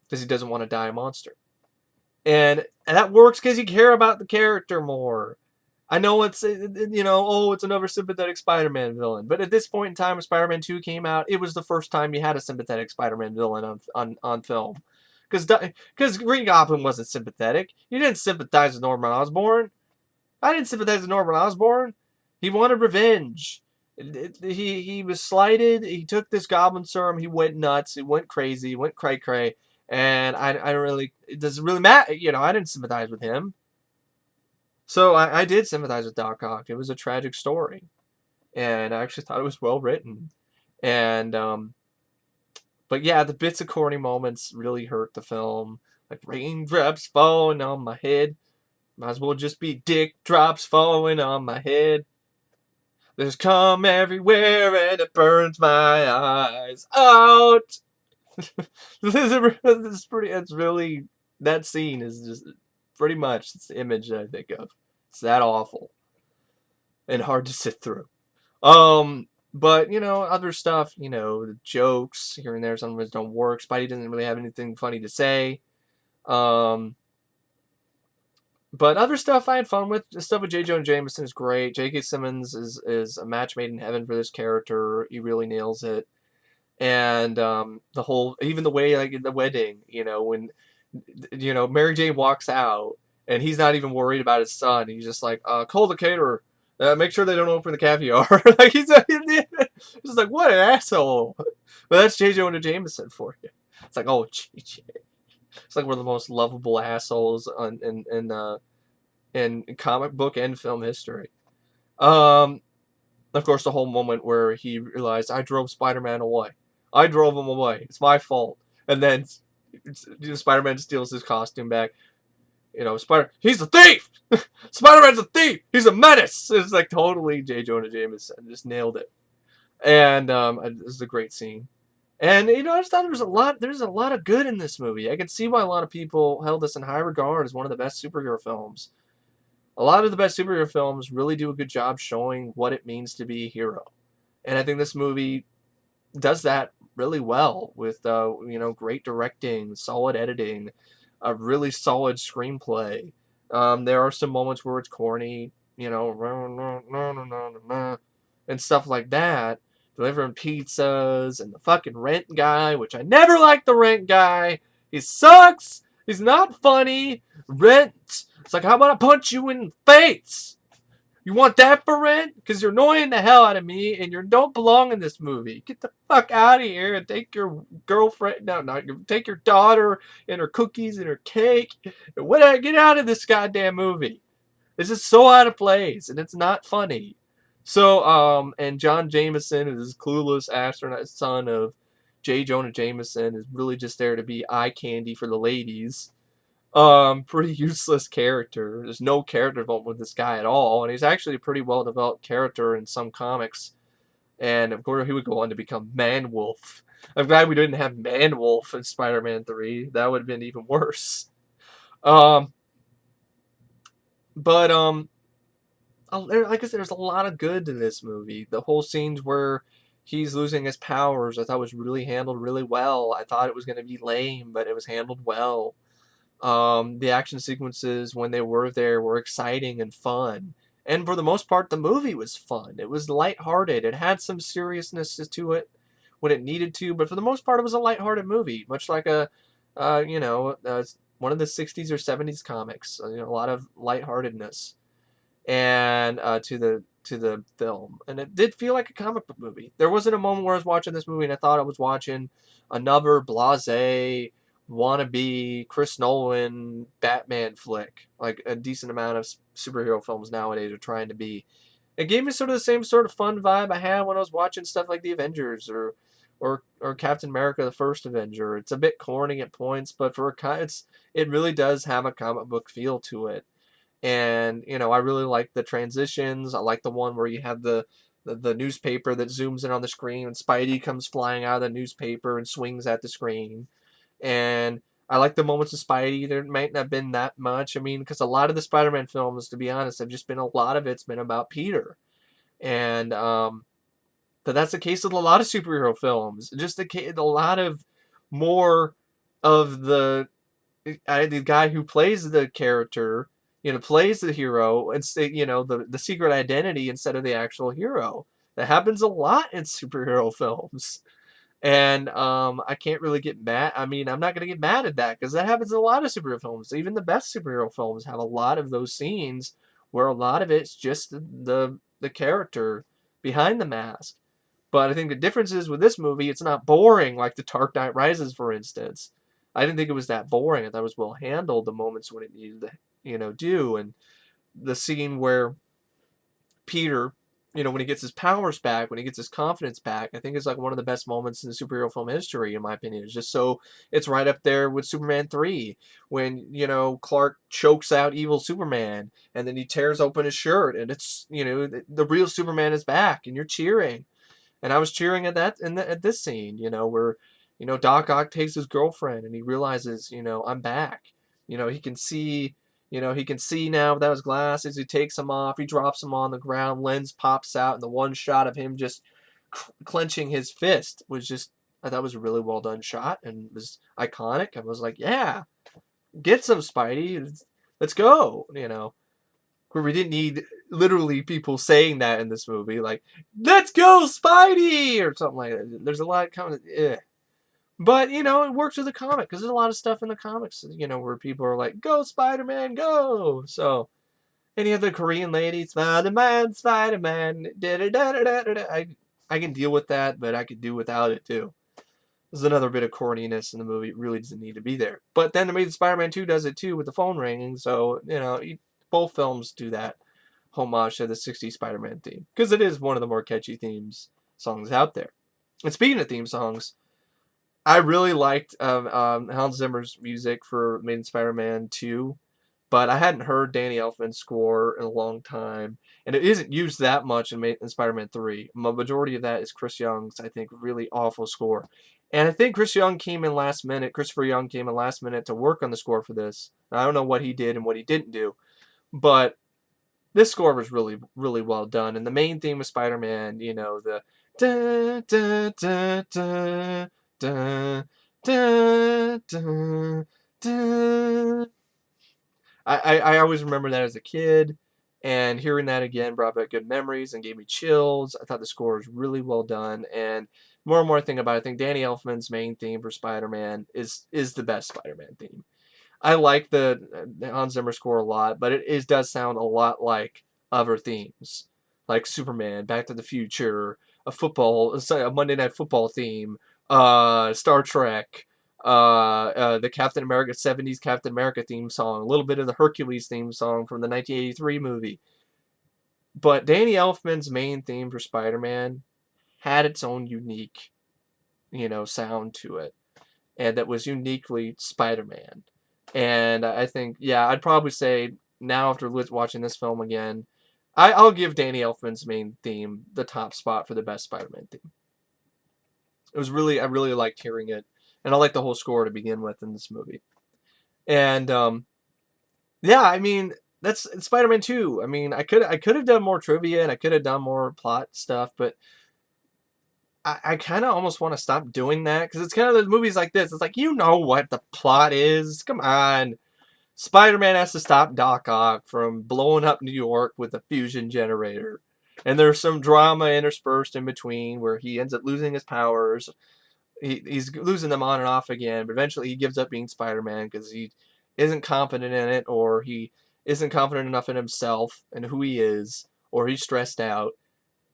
he doesn't want to die a monster. And that works because you care about the character more. I know it's, it's another sympathetic Spider-Man villain. But at this point in time when Spider-Man 2 came out, it was the first time you had a sympathetic Spider-Man villain on film. Because Green Goblin wasn't sympathetic. You didn't sympathize with Norman Osborn. I didn't sympathize with Norman Osborn. He wanted revenge. He was slighted. He took this goblin serum. He went nuts. He went crazy. He went cray-cray. And it doesn't really matter. I didn't sympathize with him. So I did sympathize with Doc Ock. It was a tragic story. And I actually thought it was well written. And, but yeah, the bits of corny moments really hurt the film. Like raindrops falling on my head. Might as well just be dick drops falling on my head. There's cum everywhere and it burns my eyes out. That scene is just pretty much it's the image that I think of. It's that awful and hard to sit through. But other stuff, the jokes here and there sometimes don't work. Spidey doesn't really have anything funny to say. But other stuff I had fun with. The stuff with J. Jonah Jameson is great. J.K. Simmons is a match made in heaven for this character. He really nails it. And even the way, like in the wedding, when Mary Jane walks out and he's not even worried about his son. He's just like, call the caterer. Make sure they don't open the caviar. Like he's just like, what an asshole. But that's J. Jonah Jameson for you. It's like, oh, J. It's like one of the most lovable assholes in comic book and film history. Of course, the whole moment where he realized, I drove Spider-Man away. I drove him away. It's my fault. And then Spider-Man steals his costume back. He's a thief! Spider-Man's a thief! He's a menace! It's like totally J. Jonah Jameson. Just nailed it. And this is a great scene. And, I just thought there's a lot of good in this movie. I can see why a lot of people held this in high regard as one of the best superhero films. A lot of the best superhero films really do a good job showing what it means to be a hero. And I think this movie does that really well with, great directing, solid editing, a really solid screenplay. There are some moments where it's corny, and stuff like that. Delivering pizzas and the fucking rent guy, which I never liked the rent guy. He sucks. He's not funny. Rent. It's like, how about I punch you in the face? You want that for rent? Because you're annoying the hell out of me and you don't belong in this movie. Get the fuck out of here and take your girlfriend. Take your daughter and her cookies and her cake. And whatever. Get out of this goddamn movie. This is so out of place and it's not funny. So, and John Jameson is this clueless astronaut son of J. Jonah Jameson, is really just there to be eye candy for the ladies. Pretty useless character. There's no character development with this guy at all, and he's actually a pretty well developed character in some comics. And of course, he would go on to become Man-Wolf. I'm glad we didn't have Man-Wolf in Spider-Man 3. That would have been even worse. Like I said, there's a lot of good in this movie. The whole scenes where he's losing his powers, I thought was really handled really well. I thought it was going to be lame, but it was handled well. The action sequences when they were there were exciting and fun. And for the most part, the movie was fun. It was lighthearted. It had some seriousness to it when it needed to, but for the most part, it was a lighthearted movie, much like one of the 60s or 70s comics. A lot of lightheartedness and to the film, and it did feel like a comic book movie. There wasn't a moment where I was watching this movie and I thought I was watching another blasé wannabe Chris Nolan Batman flick, like a decent amount of superhero films nowadays are trying to be. It gave me sort of the same sort of fun vibe I had when I was watching stuff like The Avengers or Captain America: The First Avenger. It's a bit corny at points, but it really does have a comic book feel to it. And, I really like the transitions. I like the one where you have the newspaper that zooms in on the screen and Spidey comes flying out of the newspaper and swings at the screen. And I like the moments of Spidey. There might not have been that much. I mean, because a lot of the Spider-Man films, to be honest, have just been a lot of it's been about Peter. And but that's the case with a lot of superhero films. Just a lot of more of the guy who plays the character, plays the hero and the secret identity instead of the actual hero. That happens a lot in superhero films. And I can't really get mad. I mean, I'm not going to get mad at that because that happens in a lot of superhero films. Even the best superhero films have a lot of those scenes where a lot of it's just the character behind the mask. But I think the difference is with this movie, it's not boring like The Dark Knight Rises, for instance. I didn't think it was that boring. I thought it was well handled, the moments when it needed to, do. And the scene where Peter, when he gets his powers back, when he gets his confidence back, I think it's like one of the best moments in the superhero film history, in my opinion. It's right up there with Superman 3, when, Clark chokes out evil Superman, and then he tears open his shirt, and it's, the real Superman is back, and you're cheering. And I was cheering at that, at this scene, where, Doc Ock takes his girlfriend, and he realizes, I'm back. He can see... he can see now without his glasses. He takes them off. He drops them on the ground. Lens pops out, and the one shot of him just clenching his fist I thought was a really well done shot and was iconic. I was like, yeah, get some Spidey. Let's go. Where we didn't need literally people saying that in this movie, like, let's go Spidey or something like that. There's a lot of kind of, But, it works with the comic because there's a lot of stuff in the comics, where people are like, go Spider-Man, go. So, Any of the Korean ladies, Spider-Man, Spider-Man, da-da-da-da-da-da. I can deal with that, but I could do without it too. There's another bit of corniness in the movie. It really doesn't need to be there. But then Amazing Spider-Man 2 does it too with the phone ringing. So, both films do that homage to the 60s Spider-Man theme. Because it is one of the more catchy songs out there. And speaking of theme songs, I really liked Hans Zimmer's music for Amazing Spider-Man 2. But I hadn't heard Danny Elfman's score in a long time. And it isn't used that much in Spider-Man 3. The majority of that is Chris Young's, I think, really awful score. And I think Christopher Young came in last minute to work on the score for this. I don't know what he did and what he didn't do. But this score was really, really well done. And the main theme of Spider-Man, the da da da da da da da da. I always remember that as a kid, and hearing that again brought back good memories and gave me chills. I thought the score was really well done, and more and more I think about it, I think Danny Elfman's main theme for Spider-Man is the best Spider-Man theme. I like the Hans Zimmer score a lot, but it does sound a lot like other themes, like Superman, Back to the Future, a Monday Night Football theme, Star Trek, the Captain America 70s Captain America theme song, a little bit of the Hercules theme song from the 1983 movie. But Danny Elfman's main theme for Spider-Man had its own unique, sound to it, and that was uniquely Spider-Man. And I think, yeah, I'd probably say now after watching this film again, I'll give Danny Elfman's main theme the top spot for the best Spider-Man theme. I really liked hearing it, and I liked the whole score to begin with in this movie. And yeah, I mean, that's Spider-Man 2. I mean, I could have done more trivia and I could have done more plot stuff, but I kind of almost want to stop doing that because it's kind of the movies like this. It's like, what the plot is. Come on. Spider-Man has to stop Doc Ock from blowing up New York with a fusion generator. And there's some drama interspersed in between where he ends up losing his powers. He's losing them on and off again, but eventually he gives up being Spider-Man because he isn't confident in it, or he isn't confident enough in himself and who he is, or he's stressed out.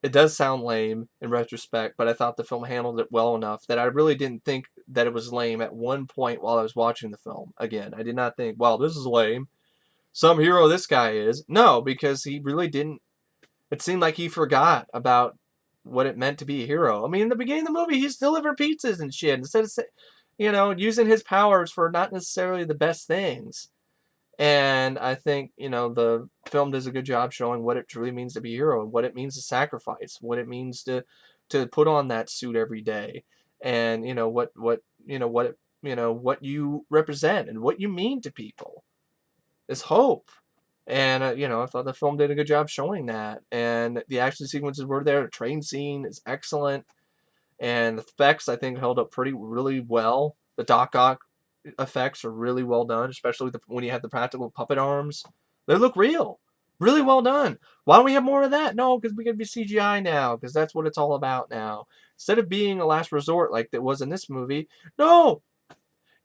It does sound lame in retrospect, but I thought the film handled it well enough that I really didn't think that it was lame at one point while I was watching the film. Again, I did not think, wow, this is lame. Some hero this guy is. No, because he really didn't. It seemed like he forgot about what it meant to be a hero. I mean, in the beginning of the movie, he's delivering pizzas and shit instead of, using his powers for not necessarily the best things. And I think, the film does a good job showing what it truly means to be a hero and what it means to sacrifice, what it means to put on that suit every day, and what you represent and what you mean to people is hope. And I thought the film did a good job showing that, and the action sequences were there. The train scene is excellent, and the effects I think held up really well. The Doc Ock effects are really well done, especially when you have the practical puppet arms. They look real. Really well done. Why don't we have more of that? No, because we can be CGI now, because that's what it's all about now. Instead of being a last resort like it was in this movie, no.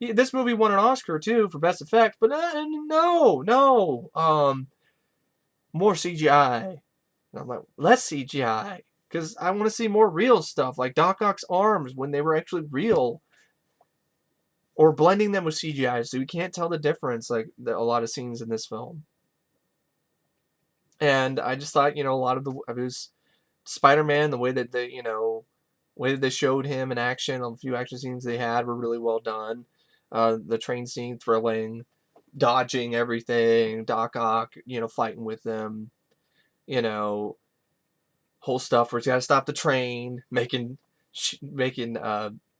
This movie won an Oscar, too, for Best Effects, but no. More CGI. And I'm like, less CGI, because I want to see more real stuff, like Doc Ock's arms when they were actually real. Or blending them with CGI, so you can't tell the difference, like a lot of scenes in this film. And I just thought, a lot of it was Spider-Man, the way that they showed him in action, a few action scenes they had were really well done. The train scene, thrilling, dodging everything, Doc Ock, fighting with them, whole stuff where he's got to stop the train, making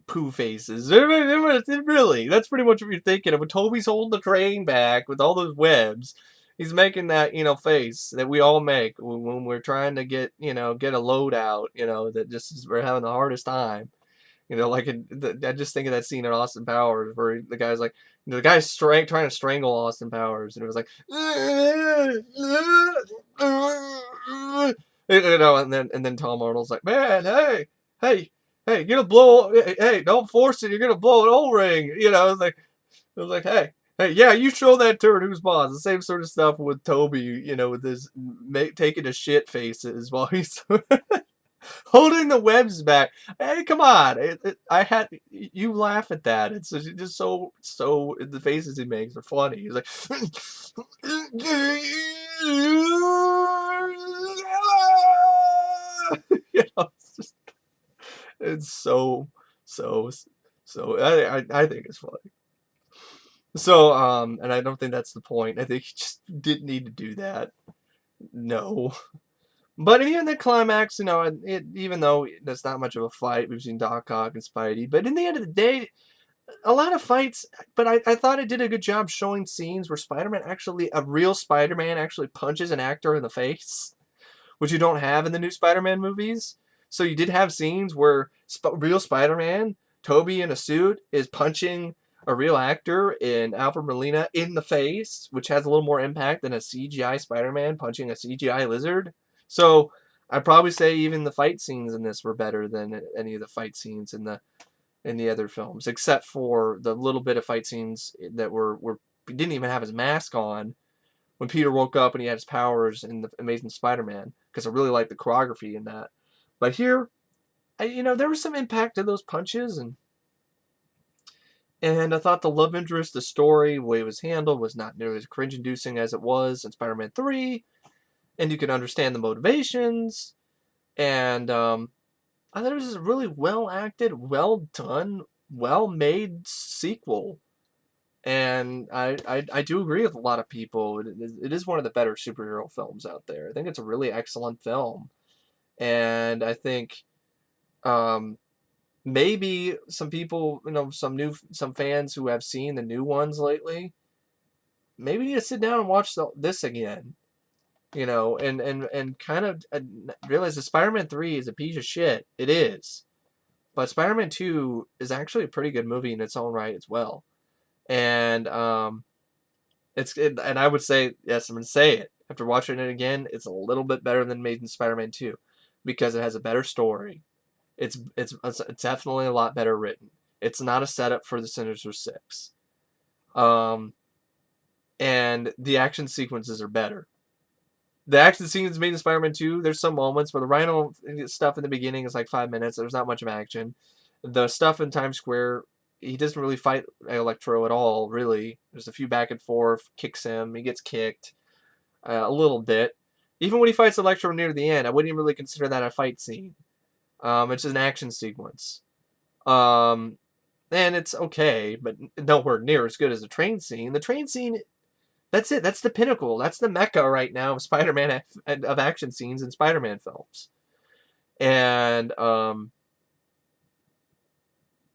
poo faces. Really, that's pretty much what you're thinking of. When Tobey's holding the train back with all those webs, he's making that, face that we all make when we're trying to get a load out, that just we're having the hardest time. I just think of that scene in Austin Powers where the guy's like, the guy's trying to strangle Austin Powers, and it was like, and then Tom Arnold's like, man, hey, you're gonna blow, hey, don't force it, you're gonna blow an O-ring, it was like, hey, Hey, yeah, you show that turd who's boss. The same sort of stuff with Tobey, with his taking a shit faces while he's holding the webs back. Hey, come on! You laugh at that. It's just so the faces he makes are funny. He's like, it's just it's so so. I think it's funny. So and I don't think that's the point. I think he just didn't need to do that. No. But even the climax, even though there's not much of a fight between Doc Ock and Spidey, but in the end of the day, a lot of fights, but I thought it did a good job showing scenes where a real Spider-Man actually punches an actor in the face, which you don't have in the new Spider-Man movies. So you did have scenes where real Spider-Man, Tobey in a suit, is punching a real actor in Alfred Molina in the face, which has a little more impact than a CGI Spider-Man punching a CGI lizard. So I'd probably say even the fight scenes in this were better than any of the fight scenes in the other films, except for the little bit of fight scenes that were he didn't even have his mask on when Peter woke up and he had his powers in the Amazing Spider-Man, because I really like the choreography in that. But here, there was some impact to those punches, and I thought the love interest, the story, the way it was handled was not nearly as cringe-inducing as it was in Spider-Man 3, and you could understand the motivations, and I thought it was just a really well-acted, well-done, well-made sequel. And I do agree with a lot of people. It is one of the better superhero films out there. I think it's a really excellent film. And I think maybe some people, some fans who have seen the new ones lately, maybe need to sit down and watch this again. And kind of realize that Spider-Man 3 is a piece of shit. It is. But Spider-Man 2 is actually a pretty good movie in its own right as well. And and I would say, yes, I'm going to say it. After watching it again, it's a little bit better than Amazing Spider-Man 2 because it has a better story. It's definitely a lot better written. It's not a setup for the Sinister Six. And the action sequences are better. The action scenes made in Spider-Man 2, there's some moments where the Rhino stuff in the beginning is like 5 minutes. There's not much of action. The stuff in Times Square, he doesn't really fight Electro at all, really. There's a few back and forth, kicks him, he gets kicked a little bit. Even when he fights Electro near the end, I wouldn't even really consider that a fight scene. It's just an action sequence. And it's okay, but nowhere near as good as the train scene. The train scene, that's it. That's the pinnacle. That's the mecca right now of Spider-Man, of action scenes in Spider-Man films. And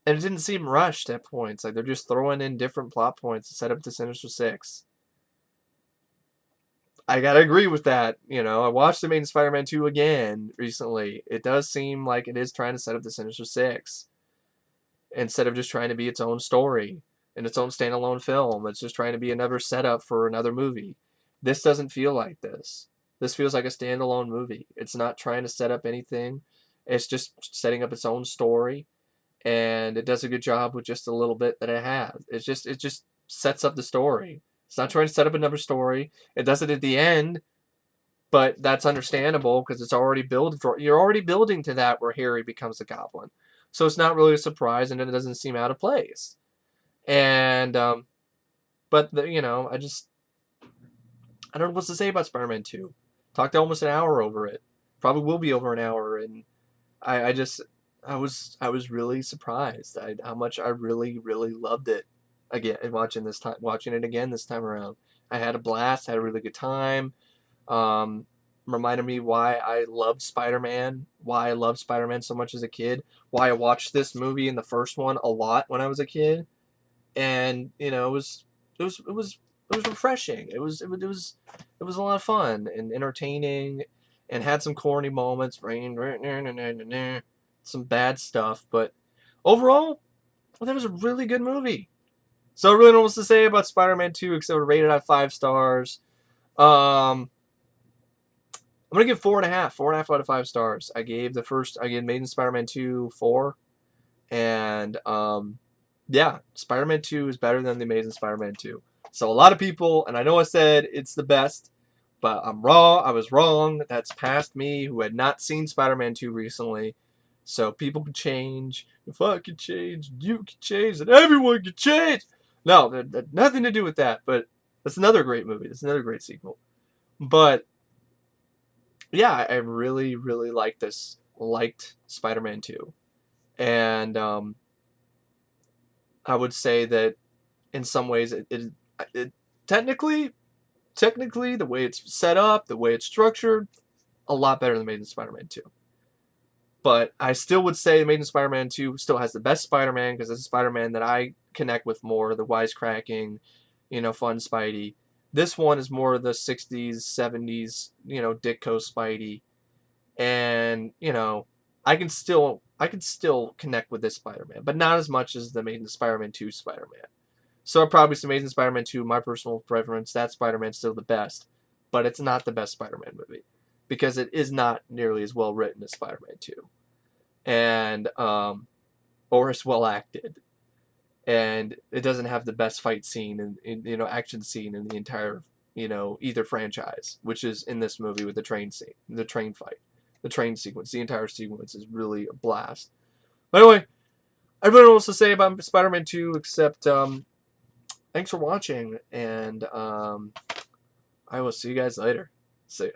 it didn't seem rushed at points. Like, they're just throwing in different plot points to set up the Sinister Six. I gotta agree with that. I watched Amazing Spider-Man 2 again recently. It does seem like it is trying to set up the Sinister Six instead of just trying to be its own story and its own standalone film. It's just trying to be another setup for another movie. This doesn't feel like this. This feels like a standalone movie. It's not trying to set up anything. It's just setting up its own story, and it does a good job with just a little bit that it has. It just sets up the story. It's not trying to set up another story. It does it at the end, but that's understandable because it's already built. You're already building to that where Harry becomes a goblin, so it's not really a surprise, and it doesn't seem out of place. And but I don't know what to say about Spider-Man 2. Talked almost an hour over it. Probably will be over an hour, and I was really surprised how much I really loved it again. Watching it again this time around, I had a blast. Had a really good time. Reminded me why I loved Spider-Man. Why I loved Spider-Man so much as a kid. Why I watched this movie and the first one a lot when I was a kid. And it was refreshing. It was a lot of fun and entertaining, and had some corny moments, some bad stuff, but overall, that was a really good movie. So I really don't know what to say about Spider-Man 2 except for rated at 5 stars. I'm gonna give 4.5 out of 5 stars. I gave Amazing Spider-Man 2 4, and yeah, Spider-Man 2 is better than the Amazing Spider-Man 2. So a lot of people, and I know I said it's the best, but I'm wrong. I was wrong. That's past me, who had not seen Spider-Man 2 recently. So people can change. If I can change, you can change, and everyone can change. No, that nothing to do with that. But that's another great movie. That's another great sequel. But yeah, I really, really liked this. Liked Spider-Man 2. And I would say that in some ways it technically the way it's set up, the way it's structured, a lot better than Amazing Spider-Man 2. But I still would say Amazing Spider-Man 2 still has the best Spider-Man because it's a Spider-Man that I connect with more, the wisecracking, fun Spidey. This one is more of the 60s, 70s, Ditko Spidey. And, I can still connect with this Spider-Man, but not as much as the Amazing Spider-Man 2 Spider-Man. So I'd probably say Amazing Spider-Man 2, my personal preference, that Spider-Man's still the best, but it's not the best Spider-Man movie because it is not nearly as well written as Spider-Man 2, and or as well acted, and it doesn't have the best fight scene and action scene in the entire either franchise, which is in this movie with the train scene, the train fight, the train sequence. The entire sequence is really a blast. By the way, I have nothing else to say about Spider-Man 2 except thanks for watching, and I will see you guys later. See ya.